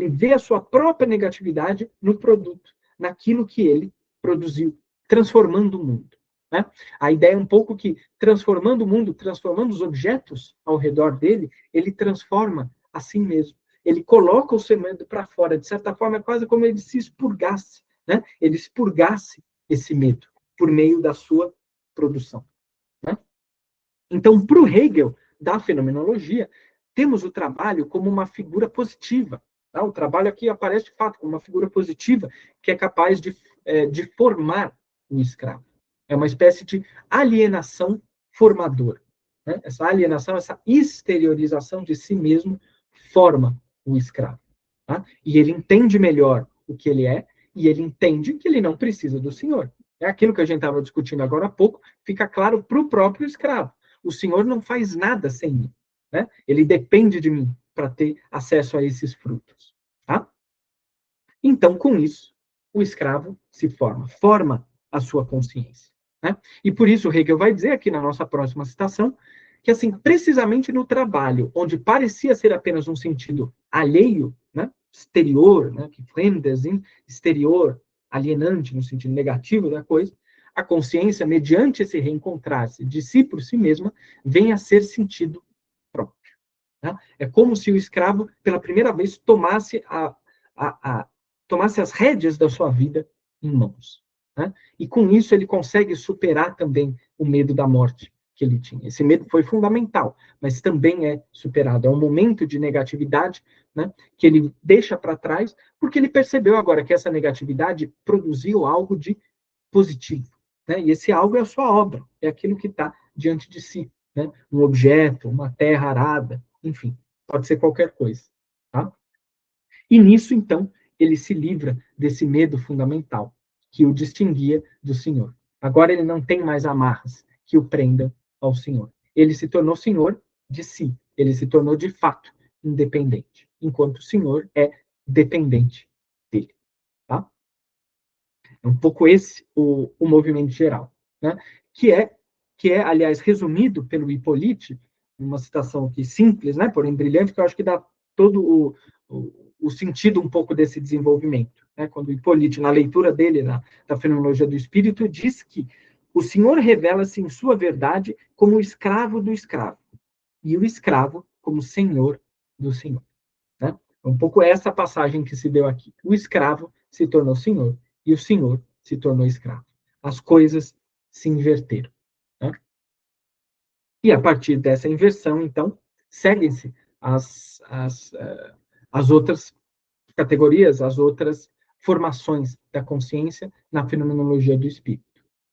vê a sua própria negatividade no produto, naquilo que ele produziu, transformando o mundo. né? A ideia é um pouco que, transformando o mundo, transformando os objetos ao redor dele, ele transforma a si mesmo. Ele coloca o seu medo para fora. De certa forma, é quase como ele se expurgasse, né? Ele expurgasse esse medo por meio da sua produção, né? Então, para o Hegel, da fenomenologia, temos o trabalho como uma figura positiva. Tá? O trabalho aqui aparece, de fato, como uma figura positiva que é capaz de formar o escravo. É uma espécie de alienação formadora. Né? Essa alienação, essa exteriorização de si mesmo forma o escravo. Tá? E ele entende melhor o que ele é, e ele entende que ele não precisa do senhor. É aquilo que a gente estava discutindo agora há pouco, fica claro para o próprio escravo. O senhor não faz nada sem mim. Né? Ele depende de mim para ter acesso a esses frutos. Tá? Então, com isso, o escravo se forma a sua consciência. Né? E por isso Hegel vai dizer aqui na nossa próxima citação que, assim, precisamente no trabalho, onde parecia ser apenas um sentido alheio, né, exterior, né, que fremdezinho, exterior, alienante no sentido negativo da coisa, a consciência, mediante esse reencontrar-se de si por si mesma, vem a ser sentido próprio. Né? É como se o escravo, pela primeira vez, tomasse as rédeas da sua vida em mãos. Né? E com isso ele consegue superar também o medo da morte que ele tinha. Esse medo foi fundamental, mas também é superado. É um momento de negatividade, né, que ele deixa para trás, porque ele percebeu agora que essa negatividade produziu algo de positivo. Né? E esse algo é a sua obra, é aquilo que está diante de si. Né? Um objeto, uma terra arada, enfim, pode ser qualquer coisa. Tá? E nisso, então, ele se livra desse medo fundamental que o distinguia do Senhor. Agora ele não tem mais amarras que o prendam ao Senhor. Ele se tornou Senhor de si. Ele se tornou, de fato, independente, enquanto o Senhor é dependente dele. Tá? É um pouco esse o movimento geral, né? que é, aliás, resumido pelo Hippolyte, uma citação aqui simples, né, porém brilhante, que eu acho que dá todo o sentido um pouco desse desenvolvimento. Né? Quando o Hippolyte, na leitura dele, da Fenomenologia do Espírito, diz que o Senhor revela-se em sua verdade como o escravo do escravo, e o escravo como senhor do Senhor. Né? Um pouco essa passagem que se deu aqui. O escravo se tornou senhor e o senhor se tornou escravo. As coisas se inverteram. Né? E a partir dessa inversão, então, seguem-se as outras categorias, as outras formações da consciência na fenomenologia do espírito.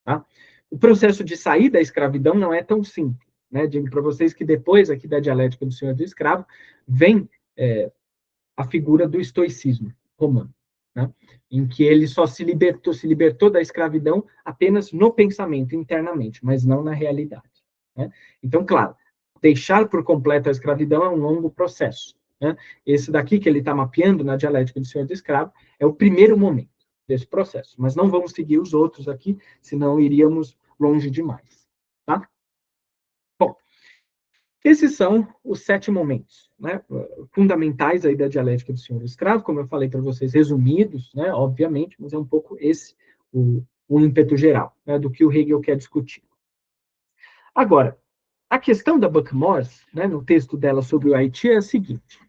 Tá? O processo de sair da escravidão não é tão simples. Né? Digo para vocês que depois aqui da dialética do senhor do escravo, vem a figura do estoicismo romano, né? Em que ele só se libertou da escravidão apenas no pensamento, internamente, mas não na realidade. Né? Então, claro, deixar por completo a escravidão é um longo processo. Né? Esse daqui que ele está mapeando na dialética do Senhor do Escravo é o primeiro momento desse processo, mas não vamos seguir os outros aqui, senão iríamos longe demais. Tá? Bom, esses são os 7 momentos, né, fundamentais aí da dialética do senhor escravo, como eu falei para vocês, resumidos, né, obviamente, mas é um pouco esse o ímpeto geral, né, do que o Hegel quer discutir. Agora, a questão da Buck-Morss, né, no texto dela sobre o Haiti, é a seguinte.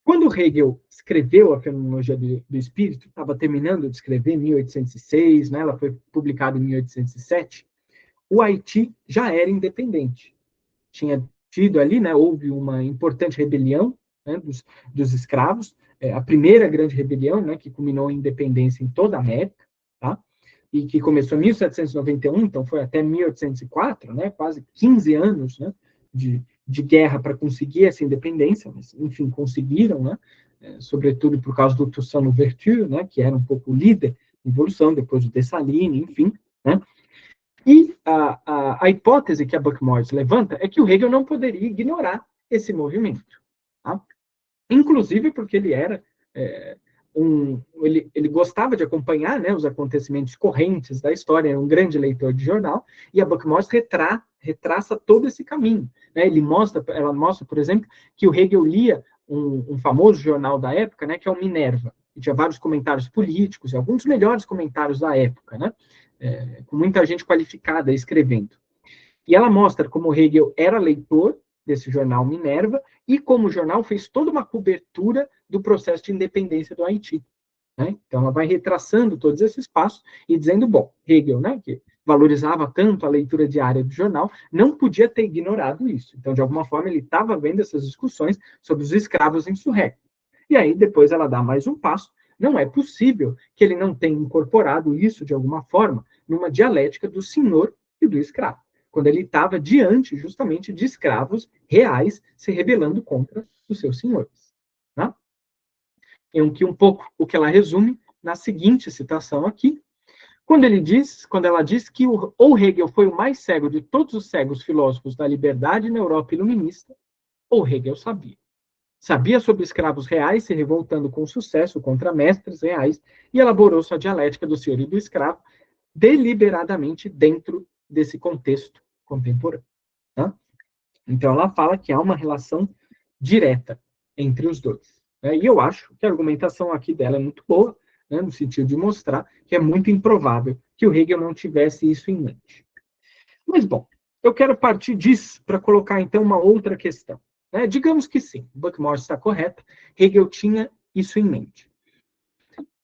Quando Hegel escreveu a Fenomenologia do Espírito, estava terminando de escrever em 1806, né, ela foi publicada em 1807, o Haiti já era independente. Tinha tido ali, né, houve uma importante rebelião, né, dos escravos, a primeira grande rebelião, né, que culminou em independência em toda a América, tá? E que começou em 1791, então foi até 1804, né, quase 15 anos, né, de guerra para conseguir essa independência, mas, enfim, conseguiram, né, sobretudo por causa do Toussaint Louverture, né, que era um pouco o líder da evolução, depois do Dessalines, enfim, né, e a hipótese que a Buck-Morss levanta é que o Hegel não poderia ignorar esse movimento. Tá? Inclusive porque ele era ele gostava de acompanhar, né, os acontecimentos correntes da história, era um grande leitor de jornal, e a Buck-Morss retraça todo esse caminho. Né? Ela mostra, por exemplo, que o Hegel lia um famoso jornal da época, né, que é o Minerva, que tinha vários comentários políticos, e alguns dos melhores comentários da época, né? com muita gente qualificada escrevendo. E ela mostra como Hegel era leitor desse jornal Minerva e como o jornal fez toda uma cobertura do processo de independência do Haiti. Né? Então, ela vai retraçando todos esses passos e dizendo, bom, Hegel, né, que valorizava tanto a leitura diária do jornal, não podia ter ignorado isso. Então, de alguma forma, ele estava vendo essas discussões sobre os escravos insurrectos. E aí, depois, ela dá mais um passo. Não é possível que ele não tenha incorporado isso, de alguma forma, numa dialética do senhor e do escravo, quando ele estava diante, justamente, de escravos reais se rebelando contra os seus senhores. Né? Um pouco o que ela resume na seguinte citação aqui, quando ela diz que ou Hegel foi o mais cego de todos os cegos filósofos da liberdade na Europa iluminista, ou Hegel sabia. Sabia sobre escravos reais se revoltando com sucesso contra mestres reais e elaborou sua dialética do senhor e do escravo deliberadamente dentro desse contexto contemporâneo. Tá? Então, ela fala que há uma relação direta entre os dois. Né? E eu acho que a argumentação aqui dela é muito boa, né, no sentido de mostrar que é muito improvável que o Hegel não tivesse isso em mente. Mas, bom, eu quero partir disso para colocar, então, uma outra questão. Né? Digamos que sim, Buckmore está correto, Hegel tinha isso em mente.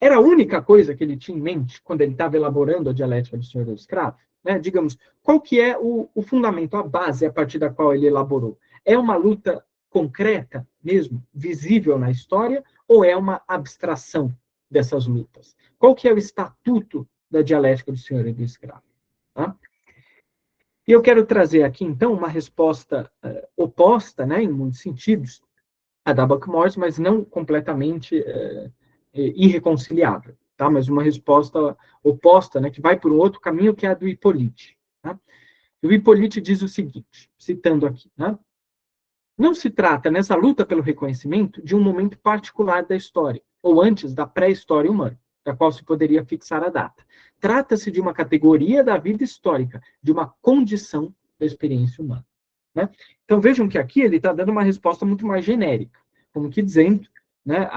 Era a única coisa que ele tinha em mente quando ele estava elaborando a dialética do senhor e do escravo? Né? Digamos, qual que é o fundamento, a base a partir da qual ele elaborou? É uma luta concreta mesmo, visível na história, ou é uma abstração dessas lutas? Qual que é o estatuto da dialética do senhor e do escravo? Tá? E eu quero trazer aqui, então, uma resposta oposta, né, em muitos sentidos, a da Buckmore, mas não completamente irreconciliável, tá? Mas uma resposta oposta, né, que vai por um outro caminho, que é a do Hippolyte. Tá? O Hippolyte diz o seguinte, citando aqui, né? Não se trata, nessa luta pelo reconhecimento, de um momento particular da história, ou antes da pré-história humana, da qual se poderia fixar a data. Trata-se de uma categoria da vida histórica, de uma condição da experiência humana. Né? Então vejam que aqui ele está dando uma resposta muito mais genérica, como que dizendo, né,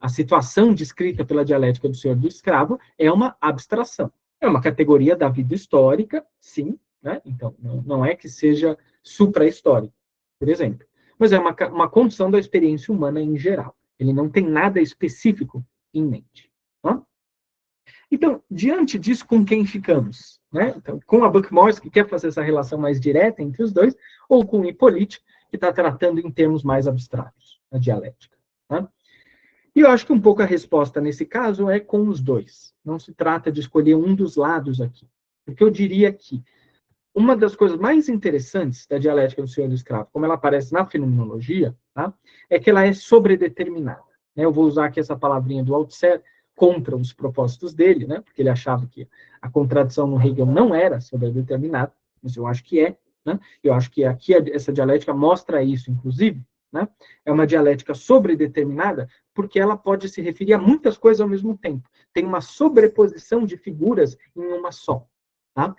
a situação descrita pela dialética do senhor e do escravo é uma abstração. É uma categoria da vida histórica, sim, né? Então não é que seja supra-histórica, por exemplo, mas é uma condição da experiência humana em geral. Ele não tem nada específico em mente. Tá? Então, diante disso, com quem ficamos? Né? Então, com a Buckmore, que quer fazer essa relação mais direta entre os dois, ou com o Hippolyte, que está tratando em termos mais abstratos, a dialética. Tá? E eu acho que um pouco a resposta nesse caso é com os dois. Não se trata de escolher um dos lados aqui. Porque eu diria que uma das coisas mais interessantes da dialética do senhor e do escravo, como ela aparece na fenomenologia, tá? É que ela é sobredeterminada. Né? Eu vou usar aqui essa palavrinha do Althusser contra os propósitos dele, né? Porque ele achava que a contradição no Hegel não era sobredeterminada, mas eu acho que é. Né? Eu acho que aqui essa dialética mostra isso, inclusive. Né? É uma dialética sobredeterminada porque ela pode se referir a muitas coisas ao mesmo tempo. Tem uma sobreposição de figuras em uma só. Tá?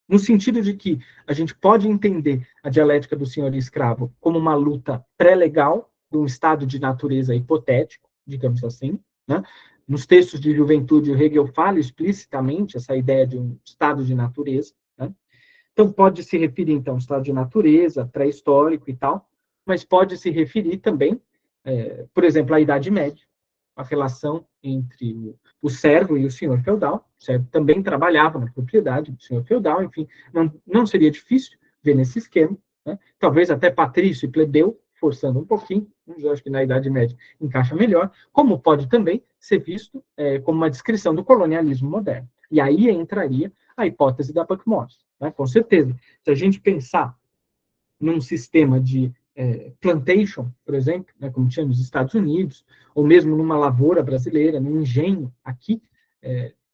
No sentido de que a gente pode entender a dialética do senhor e escravo como uma luta pré-legal de um estado de natureza hipotético, digamos assim. Né? Nos textos de juventude, o Hegel fala explicitamente essa ideia de um estado de natureza. Né? Então, pode se referir, então, ao estado de natureza, pré-histórico e tal, mas pode se referir também, por exemplo, à Idade Média, a relação entre o servo e o senhor feudal. O servo também trabalhava na propriedade do senhor feudal, enfim, não seria difícil ver nesse esquema. Né? Talvez até patrício e plebeu, forçando um pouquinho, eu acho que na Idade Média encaixa melhor, como pode também ser visto como uma descrição do colonialismo moderno. E aí entraria a hipótese da Buckmore, né? Com certeza. Se a gente pensar num sistema de plantation, por exemplo, né, como tinha nos Estados Unidos, ou mesmo numa lavoura brasileira, num engenho aqui,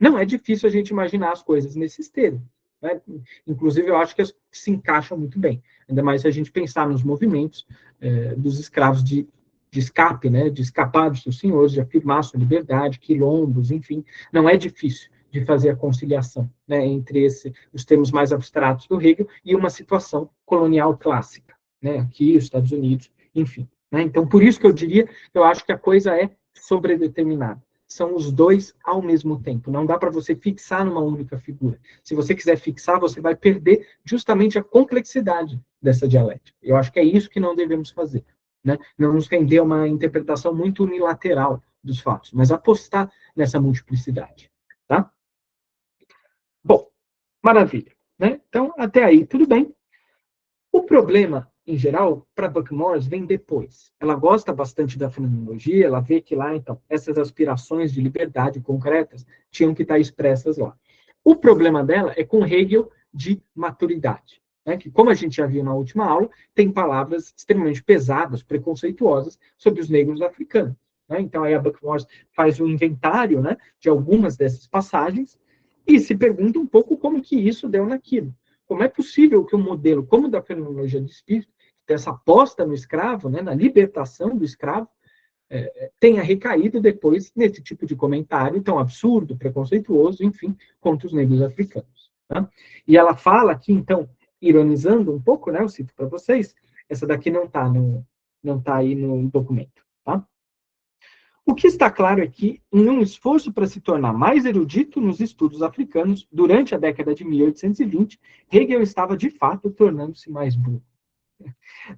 não é difícil a gente imaginar as coisas nesses termos. Né? Inclusive, eu acho que se encaixam muito bem, ainda mais se a gente pensar nos movimentos dos escravos de escape, né, de escapar dos seus senhores, de afirmar sua liberdade, quilombos, enfim, não é difícil de fazer a conciliação, né, entre os termos mais abstratos do Hegel e uma situação colonial clássica, né, aqui, os Estados Unidos, enfim. Né? Então, por isso que eu diria, eu acho que a coisa é sobredeterminada. são os dois ao mesmo tempo. Não dá para você fixar numa única figura. Se você quiser fixar, você vai perder justamente a complexidade dessa dialética. Eu acho que é isso que não devemos fazer. Né? Não nos render a uma interpretação muito unilateral dos fatos, mas apostar nessa multiplicidade. Tá? Bom, maravilha. Né? Então, até aí, tudo bem. O problema, em geral, para Buckmores vem depois. Ela gosta bastante da fenomenologia, ela vê que lá, então, essas aspirações de liberdade concretas tinham que estar expressas lá. O problema dela é com Hegel de maturidade, né? Que, como a gente já viu na última aula, tem palavras extremamente pesadas, preconceituosas sobre os negros africanos. Né? Então, aí a Buckmores faz um inventário, né, de algumas dessas passagens e se pergunta um pouco como que isso deu naquilo. Como é possível que um modelo como o da fenomenologia do espírito, dessa aposta no escravo, né, na libertação do escravo, tenha recaído depois nesse tipo de comentário tão absurdo, preconceituoso, enfim, contra os negros africanos. Tá? E ela fala aqui, então, ironizando um pouco, né, eu cito para vocês, essa daqui não tá aí no documento. Tá? O que está claro é que, em um esforço para se tornar mais erudito nos estudos africanos, durante a década de 1820, Hegel estava, de fato, tornando-se mais burro.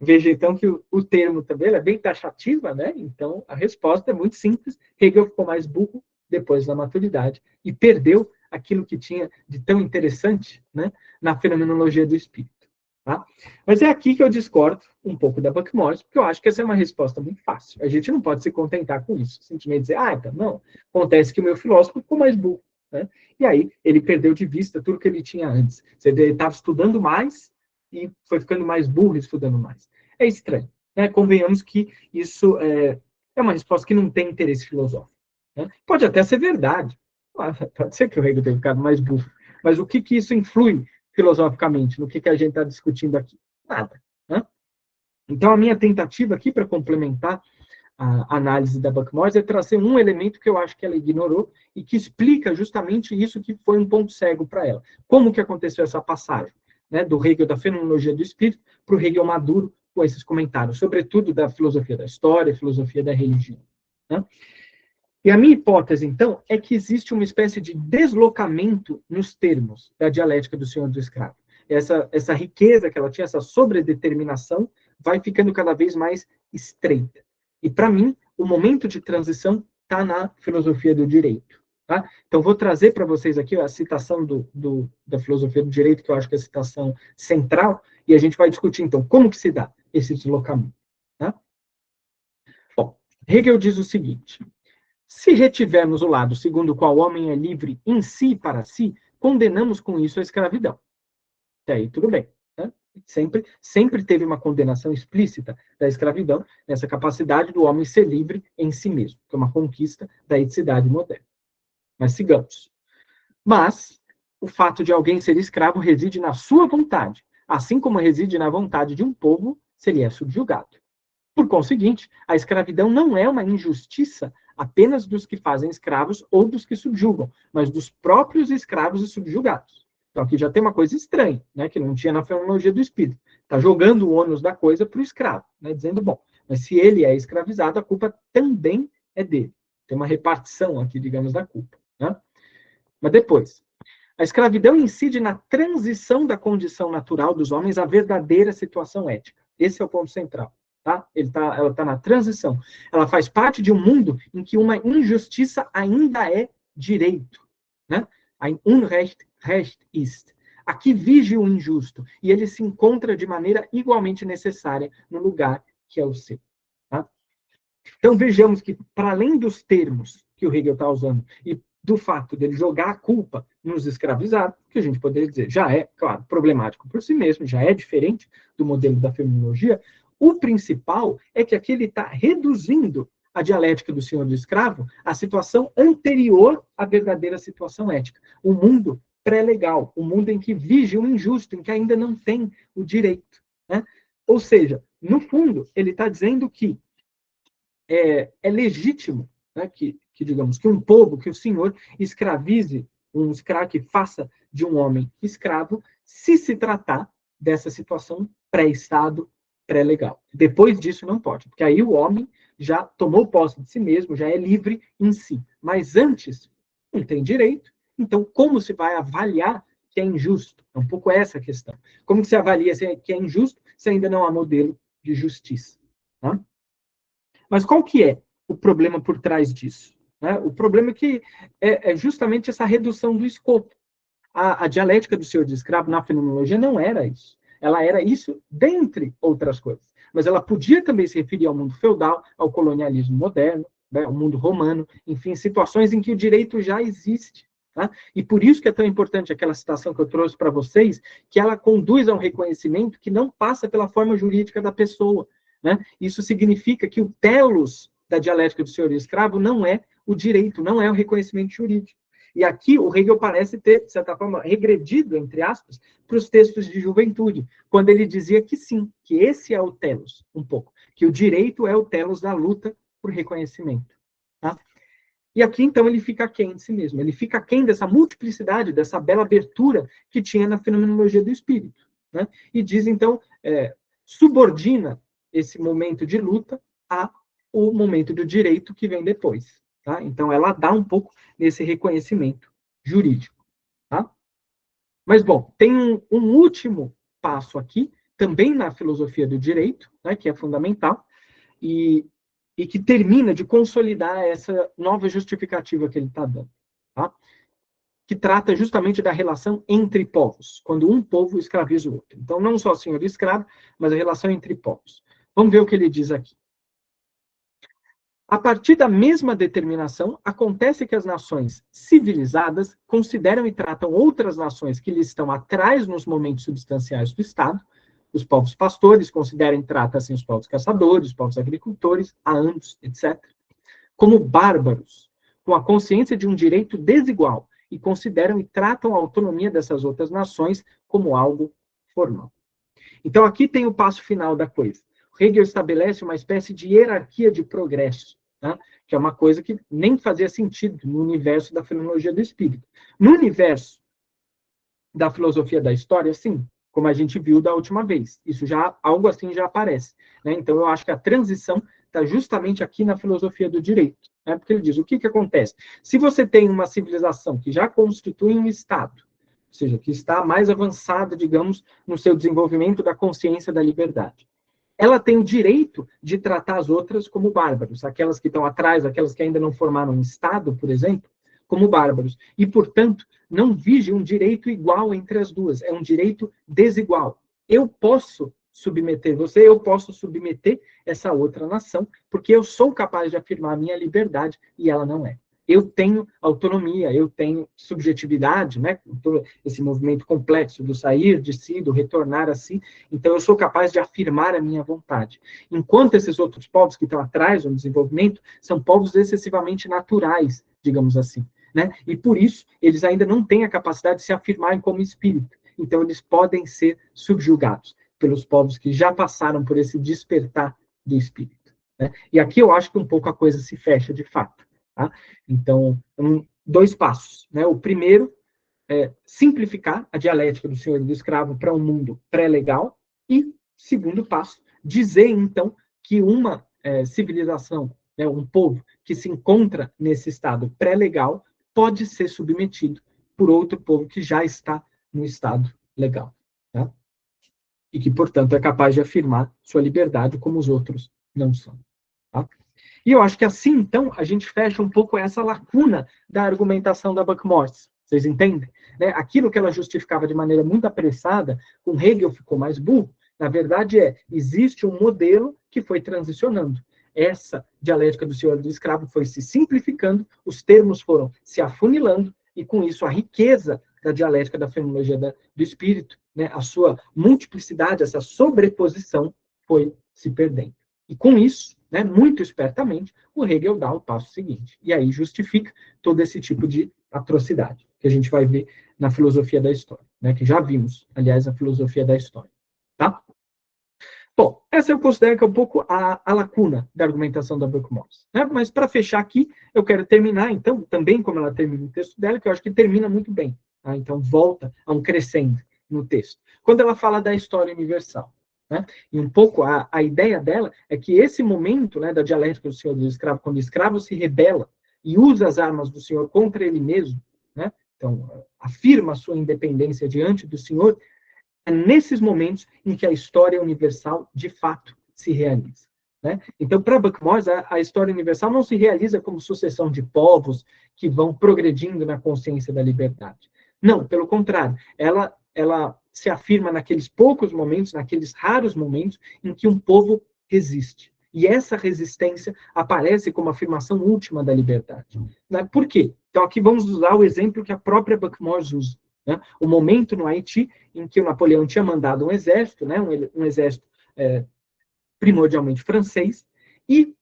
Veja, então, que o termo também é bem taxativa, né? Então, a resposta é muito simples. Hegel ficou mais burro depois da maturidade e perdeu aquilo que tinha de tão interessante, né, na fenomenologia do espírito. Tá? Mas é aqui que eu discordo um pouco da Buckmores, porque eu acho que essa é uma resposta muito fácil. A gente não pode se contentar com isso, simplesmente dizer, então, não, acontece que o meu filósofo ficou mais burro. Né? E aí ele perdeu de vista tudo que ele tinha antes. Ele estava estudando mais e foi ficando mais burro estudando mais. É estranho. Né? Convenhamos que isso é uma resposta que não tem interesse filosófico. Né? Pode até ser verdade. Pode ser que o Hegel tenha ficado mais burro. Mas o que isso influi filosoficamente, no que a gente está discutindo aqui? Nada. Né? Então, a minha tentativa aqui, para complementar a análise da Buckmores, é trazer um elemento que eu acho que ela ignorou e que explica justamente isso que foi um ponto cego para ela. Como que aconteceu essa passagem, né, do Hegel da fenomenologia do espírito para o Hegel maduro com esses comentários, sobretudo da filosofia da história, filosofia da religião. Né? E a minha hipótese, então, é que existe uma espécie de deslocamento nos termos da dialética do senhor do escravo. Essa riqueza que ela tinha, essa sobredeterminação, vai ficando cada vez mais estreita. E, para mim, o momento de transição está na filosofia do direito. Tá? Então, vou trazer para vocês aqui a citação da filosofia do direito, que eu acho que é a citação central, e a gente vai discutir, então, como que se dá esse deslocamento. Tá? Bom, Hegel diz o seguinte: se retivermos o lado segundo o qual o homem é livre em si e para si, condenamos com isso a escravidão. Até aí, tudo bem. Né? Sempre teve uma condenação explícita da escravidão, nessa capacidade do homem ser livre em si mesmo, que é uma conquista da eticidade moderna. Mas sigamos. Mas o fato de alguém ser escravo reside na sua vontade, assim como reside na vontade de um povo se ele é subjugado. Por conseguinte, a escravidão não é uma injustiça apenas dos que fazem escravos ou dos que subjugam, mas dos próprios escravos e subjugados. Então aqui já tem uma coisa estranha, né, que não tinha na fenomenologia do espírito. Está jogando o ônus da coisa para o escravo, né, dizendo, bom, mas se ele é escravizado, a culpa também é dele. Tem uma repartição aqui, digamos, da culpa. Né? Mas depois, a escravidão incide na transição da condição natural dos homens à verdadeira situação ética. Esse é o ponto central. Tá? Ela está na transição. Ela faz parte de um mundo em que uma injustiça ainda é direito. Né? Ein Unrecht Recht ist. Aqui vige o injusto e ele se encontra de maneira igualmente necessária no lugar que é o seu. Tá? Então vejamos que, para além dos termos que o Hegel está usando e do fato dele jogar a culpa nos escravizados, que a gente poderia dizer já é, claro, problemático por si mesmo, já é diferente do modelo da fenomenologia, o principal é que aqui ele está reduzindo a dialética do senhor do escravo à situação anterior à verdadeira situação ética. O mundo pré-legal, o mundo em que vige o injusto, em que ainda não tem o direito. Né? Ou seja, no fundo, ele está dizendo que é legítimo, né, digamos, que um povo, que o senhor escravize um escravo, que faça de um homem escravo, se tratar dessa situação pré-estado, pré-legal. Depois disso não pode, porque aí o homem já tomou posse de si mesmo, já é livre em si. Mas antes, não tem direito. Então, como se vai avaliar que é injusto? É um pouco essa a questão. Como que se avalia que é injusto se ainda não há modelo de justiça? Tá? Mas qual que é o problema por trás disso? Né? O problema é que é justamente essa redução do escopo. A dialética do senhor de escravo na fenomenologia não era isso. Ela era isso dentre outras coisas. Mas ela podia também se referir ao mundo feudal, ao colonialismo moderno, né, ao mundo romano, enfim, situações em que o direito já existe. Tá? E por isso que é tão importante aquela citação que eu trouxe para vocês, que ela conduz a um reconhecimento que não passa pela forma jurídica da pessoa. Né? Isso significa que o telos da dialética do senhor de escravo não é o direito, não é o reconhecimento jurídico. E aqui o Hegel parece ter, de certa forma, regredido, entre aspas, para os textos de juventude, quando ele dizia que sim, que esse é o telos, um pouco, que o direito é o telos da luta por reconhecimento. Tá? E aqui, então, ele fica aquém de si mesmo, ele fica aquém dessa multiplicidade, dessa bela abertura que tinha na fenomenologia do espírito. Né? E diz, então, subordina esse momento de luta ao momento do direito que vem depois. Tá? Então, ela dá um pouco nesse reconhecimento jurídico. Tá? Mas, bom, tem um último passo aqui, também na filosofia do direito, né, que é fundamental, e que termina de consolidar essa nova justificativa que ele está dando. Tá? Que trata justamente da relação entre povos, quando um povo escraviza o outro. Então, não só senhor e escravo, mas a relação entre povos. Vamos ver o que ele diz aqui. A partir da mesma determinação, acontece que as nações civilizadas consideram e tratam outras nações que lhes estão atrás nos momentos substanciais do Estado. Os povos pastores consideram e tratam assim os povos caçadores, os povos agricultores, anos, etc., como bárbaros, com a consciência de um direito desigual, e consideram e tratam a autonomia dessas outras nações como algo formal. Então, aqui tem o passo final da coisa. Hegel estabelece uma espécie de hierarquia de progresso, tá? Que é uma coisa que nem fazia sentido no universo da fenomenologia do espírito. No universo da filosofia da história, sim, como a gente viu da última vez. Isso já, algo assim já aparece. Né? Então, eu acho que a transição está justamente aqui na filosofia do direito. Né? Porque ele diz, o que acontece? Se você tem uma civilização que já constitui um Estado, ou seja, que está mais avançada, digamos, no seu desenvolvimento da consciência da liberdade, ela tem o direito de tratar as outras como bárbaros, aquelas que estão atrás, aquelas que ainda não formaram um Estado, por exemplo, como bárbaros. E, portanto, não vige um direito igual entre as duas, é um direito desigual. Eu posso submeter você, eu posso submeter essa outra nação, porque eu sou capaz de afirmar a minha liberdade e ela não é. Eu tenho autonomia, eu tenho subjetividade, né? Todo esse movimento complexo do sair de si, do retornar a si. Então, eu sou capaz de afirmar a minha vontade. Enquanto esses outros povos que estão atrás no desenvolvimento são povos excessivamente naturais, digamos assim. Né? E por isso, eles ainda não têm a capacidade de se afirmarem como espírito. Então, eles podem ser subjugados pelos povos que já passaram por esse despertar do espírito. Né? E aqui eu acho que um pouco a coisa se fecha de fato. Tá? Então, dois passos. Né? O primeiro é simplificar a dialética do senhor e do escravo para um mundo pré-legal. E, segundo passo, dizer, então, que uma civilização, né, um povo que se encontra nesse estado pré-legal, pode ser submetido por outro povo que já está no estado legal. Tá? E que, portanto, é capaz de afirmar sua liberdade como os outros não são. Tá? E eu acho que assim, então, a gente fecha um pouco essa lacuna da argumentação da Buck-Morse. Vocês entendem? Né? Aquilo que ela justificava de maneira muito apressada, com Hegel ficou mais burro, na verdade existe um modelo que foi transicionando. Essa dialética do senhor e do escravo foi se simplificando, os termos foram se afunilando, e com isso a riqueza da dialética da fenomenologia do espírito, né, a sua multiplicidade, essa sobreposição foi se perdendo. E com isso, né, muito espertamente, o Hegel dá o passo seguinte. E aí justifica todo esse tipo de atrocidade que a gente vai ver na filosofia da história, né, que já vimos, aliás, a filosofia da história. Tá? Bom, essa eu considero que é um pouco a lacuna da argumentação da Buck-Morse. Né? Mas para fechar aqui, eu quero terminar, então, também como ela termina o texto dela, que eu acho que termina muito bem. Tá? Então, volta a um crescendo no texto. Quando ela fala da história universal. né? E um pouco a ideia dela é que esse momento, né, da dialética do senhor e do escravo, quando o escravo se rebela e usa as armas do senhor contra ele mesmo, né? Então, afirma a sua independência diante do senhor, é nesses momentos em que a história universal, de fato, se realiza. Né? Então, para Buckmore, a história universal não se realiza como sucessão de povos que vão progredindo na consciência da liberdade. Não, pelo contrário, ela se afirma naqueles poucos momentos, naqueles raros momentos em que um povo resiste. E essa resistência aparece como afirmação última da liberdade. Né? Por quê? Então, aqui vamos usar o exemplo que a própria Buckmore usa. Né? O momento no Haiti em que o Napoleão tinha mandado um exército, né? Um exército primordialmente francês, e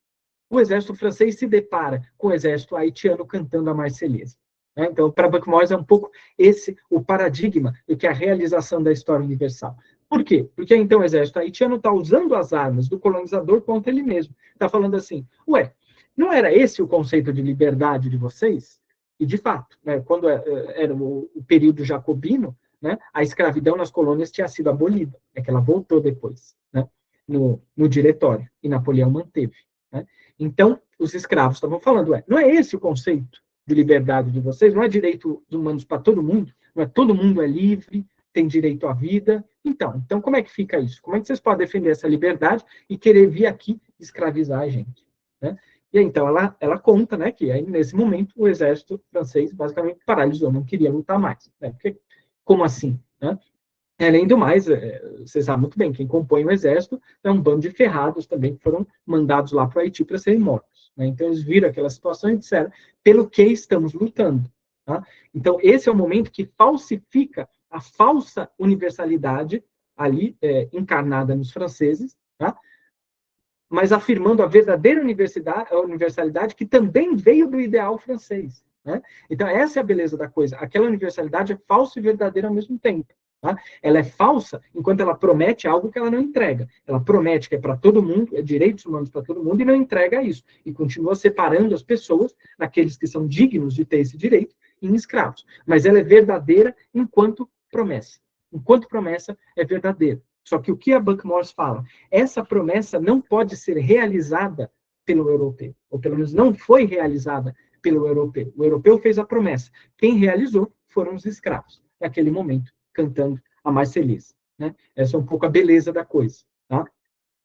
o exército francês se depara com o exército haitiano cantando a Marselhesa. Né? Então, para Buckmore é um pouco esse o paradigma do que é a realização da história universal. Por quê? Porque então o exército haitiano está usando as armas do colonizador contra ele mesmo. Está falando assim, ué, não era esse o conceito de liberdade de vocês? E, de fato, né, quando era o período jacobino, né, a escravidão nas colônias tinha sido abolida, é que ela voltou depois, né, no diretório, e Napoleão manteve. Né? Então, os escravos estavam falando, não é esse o conceito de liberdade de vocês? Não é direitos humanos para todo mundo? Não é todo mundo é livre, tem direito à vida? Então, como é que fica isso? Como é que vocês podem defender essa liberdade e querer vir aqui escravizar a gente? Né? E então ela conta, né, que aí, nesse momento o exército francês basicamente paralisou, não queria lutar mais. Né? Porque, como assim? Né? Além do mais, você sabe muito bem, quem compõe o exército é um bando de ferrados também que foram mandados lá para o Haiti para serem mortos. Né? Então, eles viram aquela situação e disseram, pelo que estamos lutando? Tá? Então, esse é o momento que falsifica a falsa universalidade ali encarnada nos franceses, tá? Mas afirmando a verdadeira universalidade que também veio do ideal francês. Né? Então, essa é a beleza da coisa. Aquela universalidade é falsa e verdadeira ao mesmo tempo. Tá? Ela é falsa enquanto ela promete algo que ela não entrega. Ela promete que é para todo mundo, é direitos humanos para todo mundo, e não entrega isso. E continua separando as pessoas, naqueles que são dignos de ter esse direito, em escravos. Mas ela é verdadeira enquanto promessa. Enquanto promessa, é verdadeira. Só que o que a Buckmore fala? Essa promessa não pode ser realizada pelo europeu, ou pelo menos não foi realizada pelo europeu. O europeu fez a promessa. Quem realizou foram os escravos, naquele momento, cantando a Marselhesa. Né? Essa é um pouco a beleza da coisa. Tá?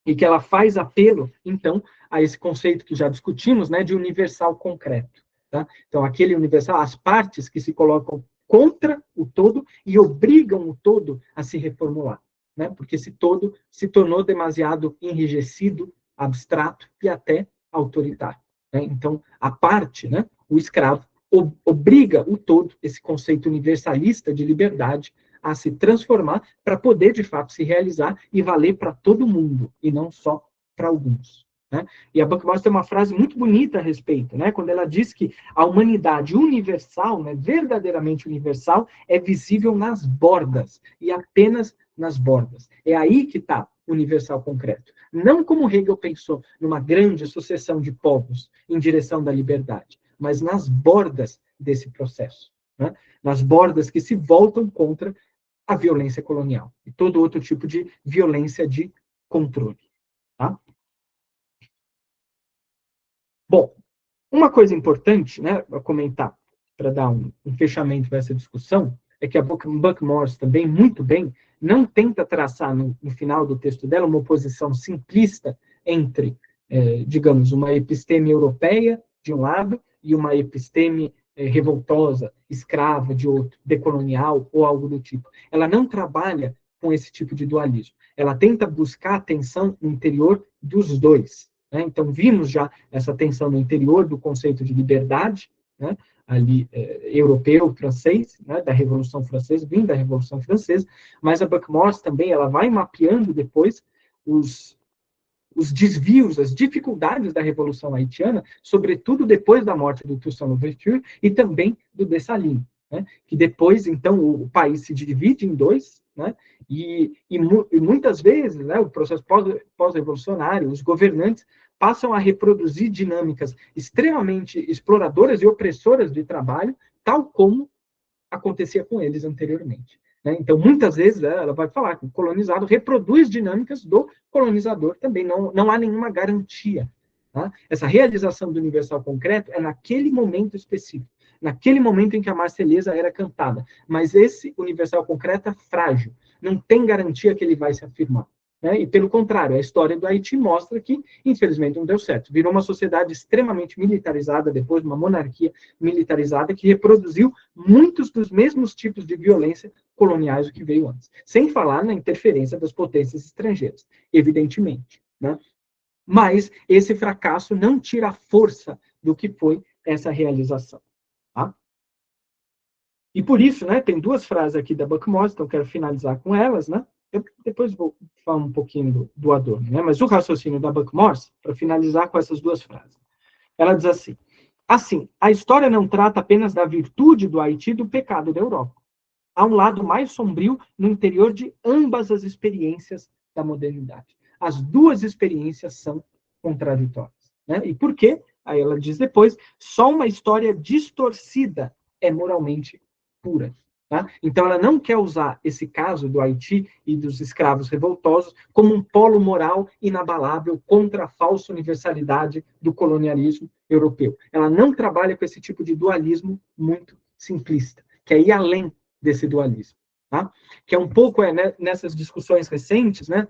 E que ela faz apelo, então, a esse conceito que já discutimos, né, de universal concreto. Tá? Então, aquele universal, as partes que se colocam contra o todo e obrigam o todo a se reformular. Né? Porque esse todo se tornou demasiado enrijecido, abstrato e até autoritário. Né? Então, a parte, né, o escravo, obriga o todo, esse conceito universalista de liberdade, a se transformar para poder, de fato, se realizar e valer para todo mundo, e não só para alguns. Né? E a Buckmore tem uma frase muito bonita a respeito, né? Quando ela diz que a humanidade universal, né, verdadeiramente universal, é visível nas bordas, e apenas nas bordas. É aí que está o universal concreto. Não como Hegel pensou, numa grande sucessão de povos em direção da liberdade, mas nas bordas desse processo. Né? Nas bordas que se voltam contra a violência colonial e todo outro tipo de violência de controle. Tá? Bom, uma coisa importante, né, a comentar, para dar um fechamento para essa discussão, é que a Buckmore também, muito bem, não tenta traçar no final do texto dela uma oposição simplista entre, digamos, uma episteme europeia, de um lado, e uma episteme revoltosa, escrava, de outro, decolonial, ou algo do tipo. Ela não trabalha com esse tipo de dualismo. Ela tenta buscar a tensão interior dos dois. Né? Então, vimos já essa tensão no interior do conceito de liberdade, né? Ali, europeu, francês, né? Da Revolução Francesa, vindo da Revolução Francesa, mas a Buckmore também ela vai mapeando depois os desvios, as dificuldades da Revolução Haitiana, sobretudo depois da morte do Toussaint Louverture e também do Dessalines, né? Que depois, então, o país se divide em dois, né? E muitas vezes, né, o processo pós-revolucionário, os governantes passam a reproduzir dinâmicas extremamente exploradoras e opressoras de trabalho, tal como acontecia com eles anteriormente. né? Então, muitas vezes, ela vai falar que o colonizado reproduz dinâmicas do colonizador também, não há nenhuma garantia. Tá? Essa realização do universal concreto é naquele momento específico, naquele momento em que a Marselhesa era cantada. Mas esse universal concreto é frágil, não tem garantia que ele vai se afirmar. Né? E, pelo contrário, a história do Haiti mostra que, infelizmente, não deu certo. Virou uma sociedade extremamente militarizada, depois de uma monarquia militarizada, que reproduziu muitos dos mesmos tipos de violência coloniais do que veio antes. Sem falar na interferência das potências estrangeiras, evidentemente. Né? Mas esse fracasso não tira a força do que foi essa realização. Tá? E por isso, né, tem duas frases aqui da Buckmore, então eu quero finalizar com elas, né? Eu depois vou falar um pouquinho do Adorno, né? Mas o raciocínio da Buckmore, para finalizar com essas duas frases. Ela diz assim, a história não trata apenas da virtude do Haiti e do pecado da Europa. Há um lado mais sombrio no interior de ambas as experiências da modernidade. As duas experiências são contraditórias. Né? E por quê? Aí ela diz depois, só uma história distorcida é moralmente pura. Tá? Então, ela não quer usar esse caso do Haiti e dos escravos revoltosos como um polo moral inabalável contra a falsa universalidade do colonialismo europeu. Ela não trabalha com esse tipo de dualismo muito simplista, que é ir além desse dualismo. Tá? Que é um pouco nessas discussões recentes, né?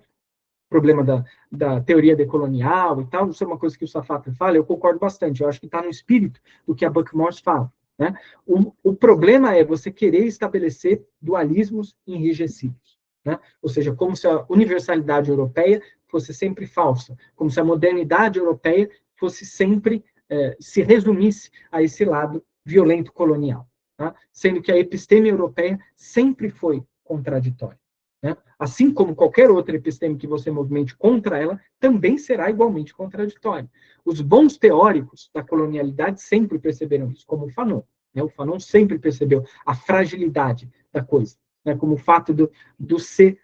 Problema da teoria decolonial e tal, isso é uma coisa que o Safatli fala, eu concordo bastante, eu acho que está no espírito do que a Buckmore fala. Né? O problema é você querer estabelecer dualismos enrijecidos. Né? Ou seja, como se a universalidade europeia fosse sempre falsa, como se a modernidade europeia fosse sempre, se resumisse a esse lado violento colonial. Tá? Sendo que a episteme europeia sempre foi contraditória. Né? Assim como qualquer outra episteme que você movimente contra ela, também será igualmente contraditória. Os bons teóricos da colonialidade sempre perceberam isso, como o Fanon. Né? O Fanon sempre percebeu a fragilidade da coisa, né? Como o fato do ser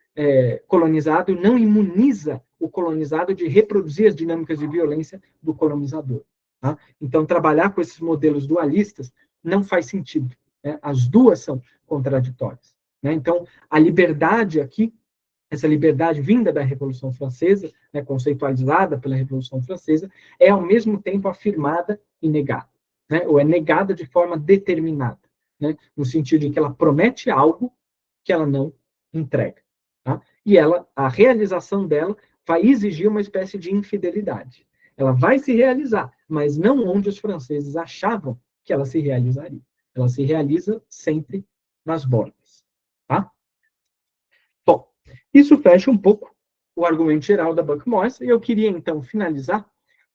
colonizado não imuniza o colonizado de reproduzir as dinâmicas de violência do colonizador. Tá? Então, trabalhar com esses modelos dualistas não faz sentido. Né? As duas são contraditórias. Né? Então, a liberdade aqui, essa liberdade vinda da Revolução Francesa, né, conceitualizada pela Revolução Francesa, é ao mesmo tempo afirmada e negada. Né? Ou é negada de forma determinada, né? No sentido de que ela promete algo que ela não entrega. Tá? E a realização dela vai exigir uma espécie de infidelidade. Ela vai se realizar, mas não onde os franceses achavam que ela se realizaria. Ela se realiza sempre nas bordas. Tá? Bom, isso fecha um pouco o argumento geral da Buckmore, e eu queria, então, finalizar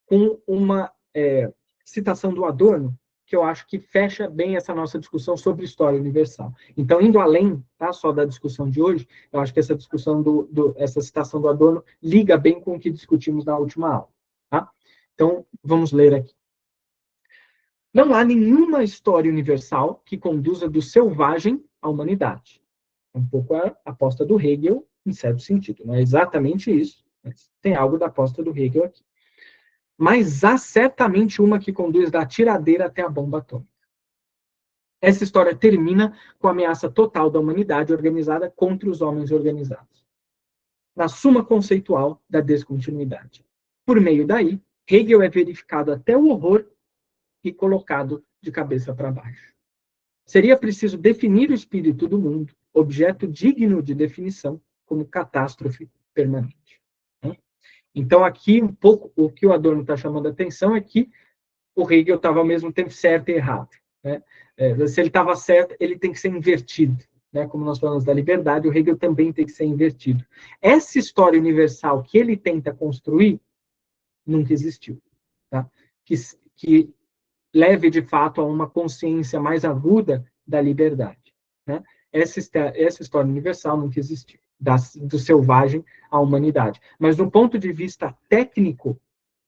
com uma citação do Adorno, que eu acho que fecha bem essa nossa discussão sobre história universal. Então, indo além, tá, só da discussão de hoje, eu acho que essa discussão essa citação do Adorno liga bem com o que discutimos na última aula. Tá? Então, vamos ler aqui. Não há nenhuma história universal que conduza do selvagem à humanidade. Um pouco a aposta do Hegel, em certo sentido. Não é exatamente isso, mas tem algo da aposta do Hegel aqui. Mas há certamente uma que conduz da tiradeira até a bomba atômica. Essa história termina com a ameaça total da humanidade organizada contra os homens organizados. Na suma conceitual da descontinuidade. Por meio daí, Hegel é verificado até o horror e colocado de cabeça para baixo. Seria preciso definir o espírito do mundo, objeto digno de definição, como catástrofe permanente. Então, aqui, um pouco, o que o Adorno está chamando a atenção é que o Hegel estava ao mesmo tempo certo e errado. Né? Se ele estava certo, ele tem que ser invertido. Né? Como nós falamos da liberdade, o Hegel também tem que ser invertido. Essa história universal que ele tenta construir, nunca existiu. Tá? Que leve, de fato, a uma consciência mais aguda da liberdade. Né? Essa história universal nunca existiu, do selvagem à humanidade. Mas, do ponto de vista técnico,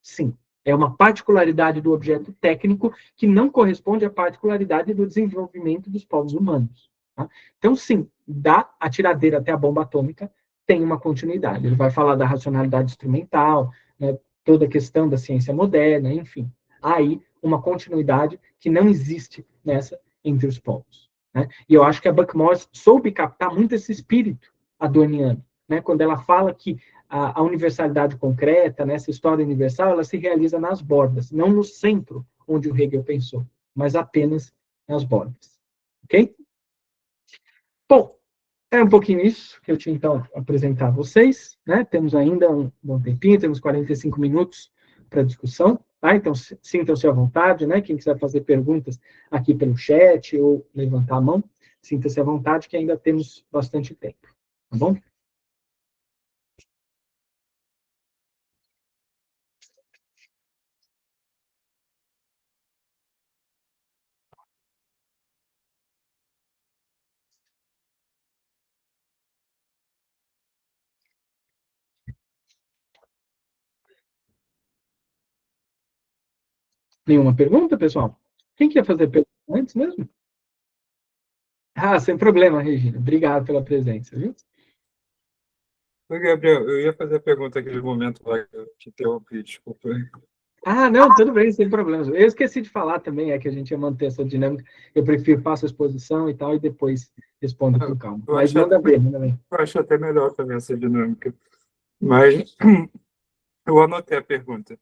sim. É uma particularidade do objeto técnico que não corresponde à particularidade do desenvolvimento dos povos humanos. Tá? Então, sim, da atiradeira até a bomba atômica tem uma continuidade. Ele vai falar da racionalidade instrumental, né, toda a questão da ciência moderna, enfim. Há aí uma continuidade que não existe nessa entre os povos. né? E eu acho que a Buckmore soube captar muito esse espírito adorniano, né? Quando ela fala que a universalidade concreta, né, essa história universal, ela se realiza nas bordas, não no centro, onde o Hegel pensou, mas apenas nas bordas. Ok? Bom, é um pouquinho isso que eu tinha, então, a apresentar a vocês, né? Temos ainda um bom tempinho, temos 45 minutos para discussão, tá? Então, sintam-se à vontade, né? Quem quiser fazer perguntas aqui pelo chat ou levantar a mão, sinta-se à vontade, que ainda temos bastante tempo, tá bom? Nenhuma pergunta, pessoal? Quem quer fazer pergunta antes mesmo? Ah, sem problema, Regina. Obrigado pela presença, viu? Oi, Gabriel, eu ia fazer a pergunta naquele momento lá que eu te interrompi, desculpa. Ah, não, tudo bem, sem problemas. Eu esqueci de falar também, é que a gente ia manter essa dinâmica. Eu prefiro faço a exposição e tal, e depois respondo com calma. Eu Mas acho, manda ver, manda ver. eu acho até melhor também essa dinâmica. Mas eu anotei a pergunta.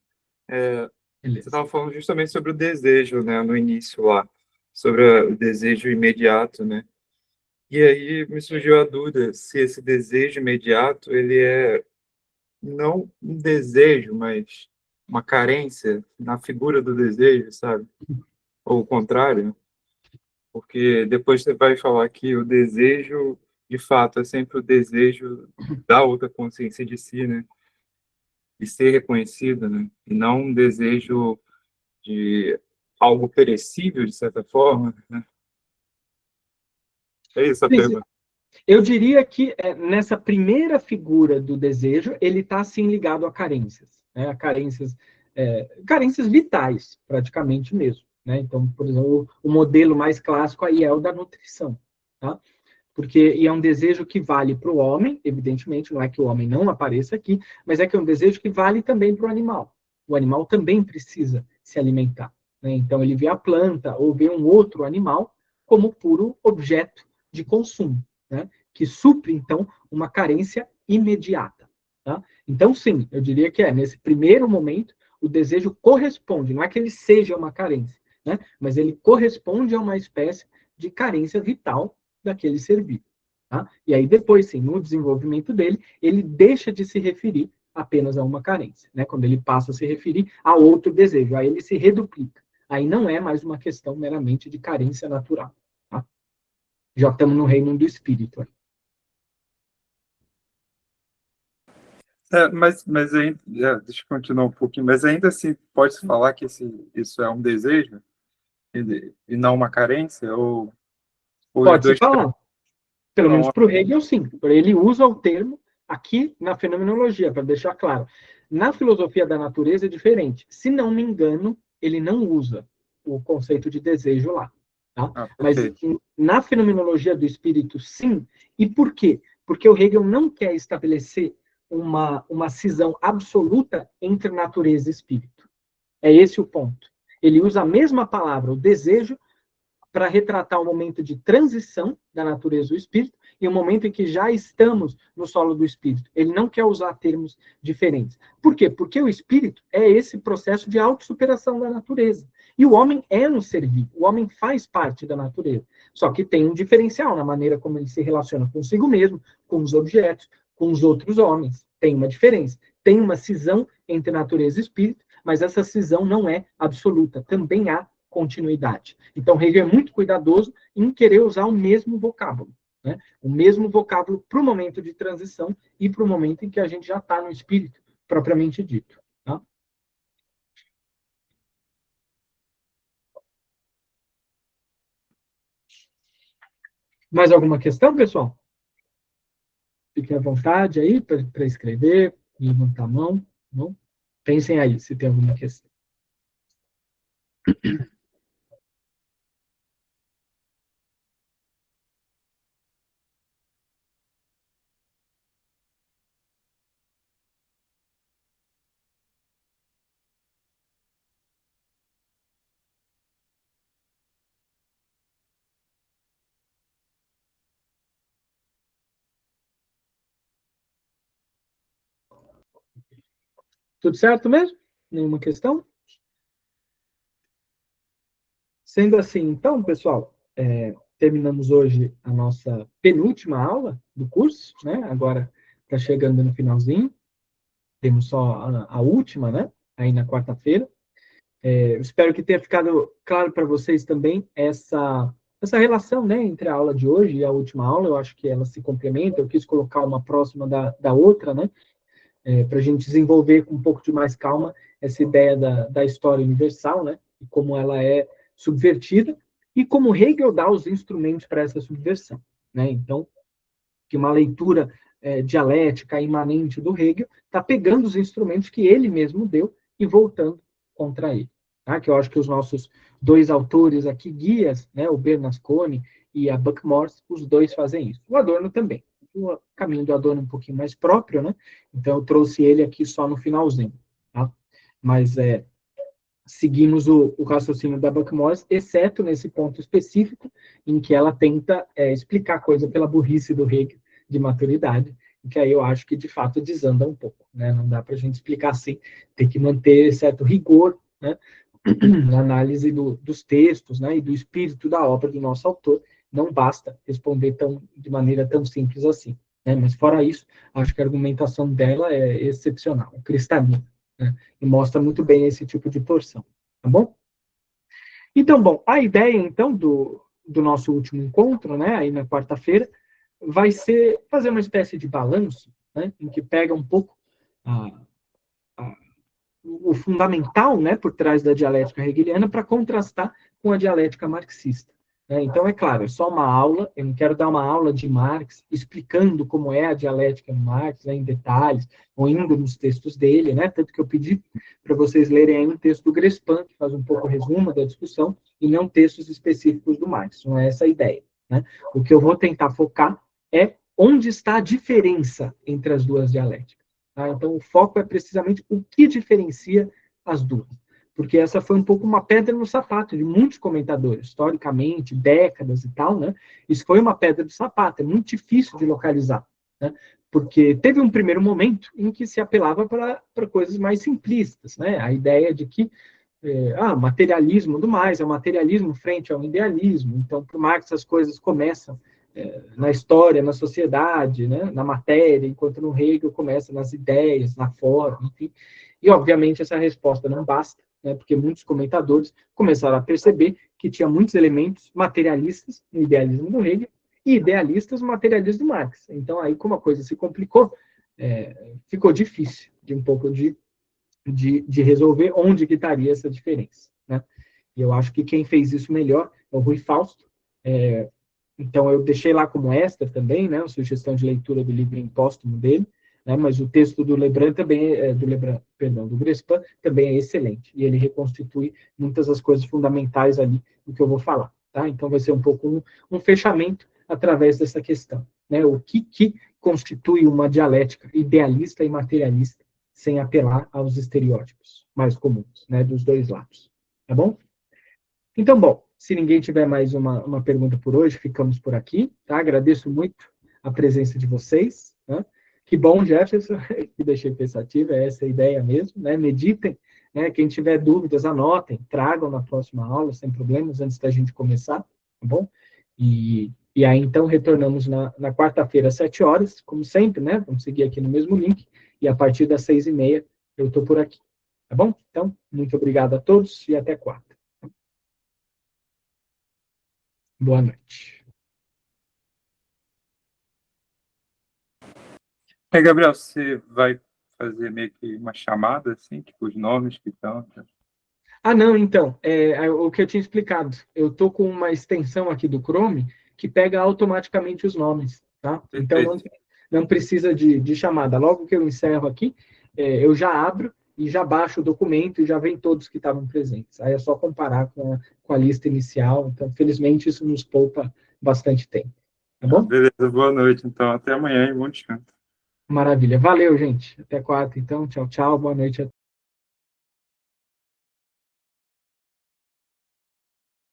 Você Beleza. estava falando justamente sobre o desejo, né, no início lá, sobre o desejo imediato, né? E aí me surgiu a dúvida se esse desejo imediato, ele é não um desejo, mas uma carência na figura do desejo, sabe? Ou o contrário, porque depois você vai falar que o desejo, de fato, é sempre o desejo da outra consciência de si, né? E ser reconhecido, né? E não um desejo de algo perecível, de certa forma, né? É isso a pergunta. Eu diria que nessa primeira figura do desejo, ele está sim ligado a carências, né? A carências, carências vitais, praticamente mesmo. Né? Então, por exemplo, o modelo mais clássico aí é o da nutrição. Tá? Porque e é um desejo que vale para o homem, evidentemente, não é que o homem não apareça aqui, mas é que é um desejo que vale também para o animal. O animal também precisa se alimentar. Né? Então, ele vê a planta ou vê um outro animal como puro objeto de consumo, né? Que supre, então, uma carência imediata. Tá? Então, sim, eu diria que nesse primeiro momento, o desejo corresponde, não é que ele seja uma carência, né? Mas ele corresponde a uma espécie de carência vital daquele ser vivo. Tá? E aí, depois, sim, no desenvolvimento dele, ele deixa de se referir apenas a uma carência. Né? Quando ele passa a se referir a outro desejo, aí ele se reduplica. Aí não é mais uma questão meramente de carência natural. Tá? Já estamos no reino do espírito. Mas ainda, deixa eu continuar um pouquinho, mas ainda assim, pode-se falar que isso é um desejo e não uma carência? Ou os Pode-se dois falar. Pelo menos são... para o Hegel, sim. Ele usa o termo aqui na fenomenologia, para deixar claro. Na filosofia da natureza é diferente. Se não me engano, ele não usa o conceito de desejo lá. Tá? Mas Perfeito. na fenomenologia do espírito, sim. E por quê? Porque o Hegel não quer estabelecer uma cisão absoluta entre natureza e espírito. É esse o ponto. Ele usa a mesma palavra, o desejo, para retratar o momento de transição da natureza do espírito e o momento em que já estamos no solo do espírito. Ele não quer usar termos diferentes. Por quê? Porque o espírito é esse processo de autossuperação da natureza. E o homem é um ser vivo, o homem faz parte da natureza. Só que tem um diferencial na maneira como ele se relaciona consigo mesmo, com os objetos, com os outros homens. Tem uma diferença. Tem uma cisão entre natureza e espírito, mas essa cisão não é absoluta. Também há continuidade. Então, Hegel é muito cuidadoso em querer usar o mesmo vocábulo, né? O mesmo vocábulo para o momento de transição e para o momento em que a gente já está no espírito, propriamente dito. Tá? Mais alguma questão, pessoal? Fiquem à vontade aí para escrever, levantar a mão. Não? Pensem aí se tem alguma questão. Tudo certo mesmo? Nenhuma questão? Sendo assim, então, pessoal, terminamos hoje a nossa penúltima aula do curso, né? Agora está chegando no finalzinho, temos só a última, né? Aí na quarta-feira. Eu espero que tenha ficado claro para vocês também essa relação, né, entre a aula de hoje e a última aula. Eu acho que elas se complementam. Eu quis colocar uma próxima da outra, né? Para a gente desenvolver com um pouco de mais calma essa ideia da história universal, né, e como ela é subvertida, e como Hegel dá os instrumentos para essa subversão. Né? Então, que uma leitura dialética imanente do Hegel está pegando os instrumentos que ele mesmo deu e voltando contra ele. Tá? Que eu acho que os nossos dois autores aqui, guias, né, o Bernasconi e a Buckmorse, os dois fazem isso. O Adorno também. O caminho do Adorno é um pouquinho mais próprio, né? Então eu trouxe ele aqui só no finalzinho. Tá? Mas seguimos o raciocínio da Buckmorse, exceto nesse ponto específico, em que ela tenta explicar a coisa pela burrice do Hegel de maturidade, que aí eu acho que, de fato, desanda um pouco. Né? Não dá para a gente explicar assim, tem que manter certo rigor, né? Na análise dos textos, né? E do espírito da obra do nosso autor. Não basta responder de maneira tão simples assim. Né? Mas, fora isso, acho que a argumentação dela é excepcional, cristalina, né? E mostra muito bem esse tipo de torção. Tá bom? Então, bom, a ideia, então, do nosso último encontro, né, aí na quarta-feira, vai ser fazer uma espécie de balanço, né, em que pega um pouco a, a, o fundamental, né, por trás da dialética hegeliana para contrastar com a dialética marxista. Né? Então, é claro, é só uma aula, eu não quero dar uma aula de Marx explicando como é a dialética no Marx, né, em detalhes, ou indo nos textos dele, né, tanto que eu pedi para vocês lerem aí um texto do Grespan, que faz um pouco o resumo da discussão, e não textos específicos do Marx, não é essa a ideia. Né? O que eu vou tentar focar é onde está a diferença entre as duas dialéticas. Tá? Então, o foco é precisamente o que diferencia as duas. Porque essa foi um pouco uma pedra no sapato de muitos comentadores, historicamente, décadas e tal, né? Isso foi uma pedra do sapato, é muito difícil de localizar, né? Porque teve um primeiro momento em que se apelava para coisas mais simplistas, né? A ideia de que materialismo do mais, é o materialismo frente ao idealismo. Então, para Marx, as coisas começam na história, na sociedade, né, na matéria, enquanto no Hegel começa nas ideias, na forma, enfim. E, obviamente, essa resposta não basta, né, porque muitos comentadores começaram a perceber que tinha muitos elementos materialistas no idealismo do Hegel e idealistas no materialismo do Marx. Então, aí, como a coisa se complicou, ficou difícil de um pouco de resolver onde que estaria essa diferença. Né? E eu acho que quem fez isso melhor é o Rui Fausto. Então, eu deixei lá como extra também, né, uma sugestão de leitura do livro póstumo dele, né, mas o texto do Lebrun também, do Grespan, também é excelente, e ele reconstitui muitas das coisas fundamentais ali do que eu vou falar. Tá? Então, vai ser um pouco um fechamento através dessa questão. Né? O que constitui uma dialética idealista e materialista, sem apelar aos estereótipos mais comuns, né, dos dois lados. Tá bom? Então, bom, se ninguém tiver mais uma pergunta por hoje, ficamos por aqui, tá? Agradeço muito a presença de vocês, né? Que bom, Jefferson, que deixei pensativo, é essa a ideia mesmo, né? Meditem, né? Quem tiver dúvidas, anotem, tragam na próxima aula, sem problemas, antes da gente começar, tá bom? E aí, então, retornamos na quarta-feira, às 7 horas, como sempre, né? Vamos seguir aqui no mesmo link, e a partir das 6h30 eu estou por aqui, tá bom? Então, muito obrigado a todos e até quarta. Boa noite. Gabriel, você vai fazer meio que uma chamada, assim, tipo, os nomes que estão... Ah, não, então, o que eu tinha explicado. Eu estou com uma extensão aqui do Chrome que pega automaticamente os nomes, tá? Então, Perfeito. não precisa de chamada. Logo que eu encerro aqui, eu já abro e já baixo o documento e já vem todos que estavam presentes. Aí é só comparar com a lista inicial. Então, felizmente, isso nos poupa bastante tempo. Tá bom? Beleza, boa noite, então. Até amanhã e bom descanso. Maravilha. Valeu, gente. Até quarta, então. Tchau, tchau. Boa noite a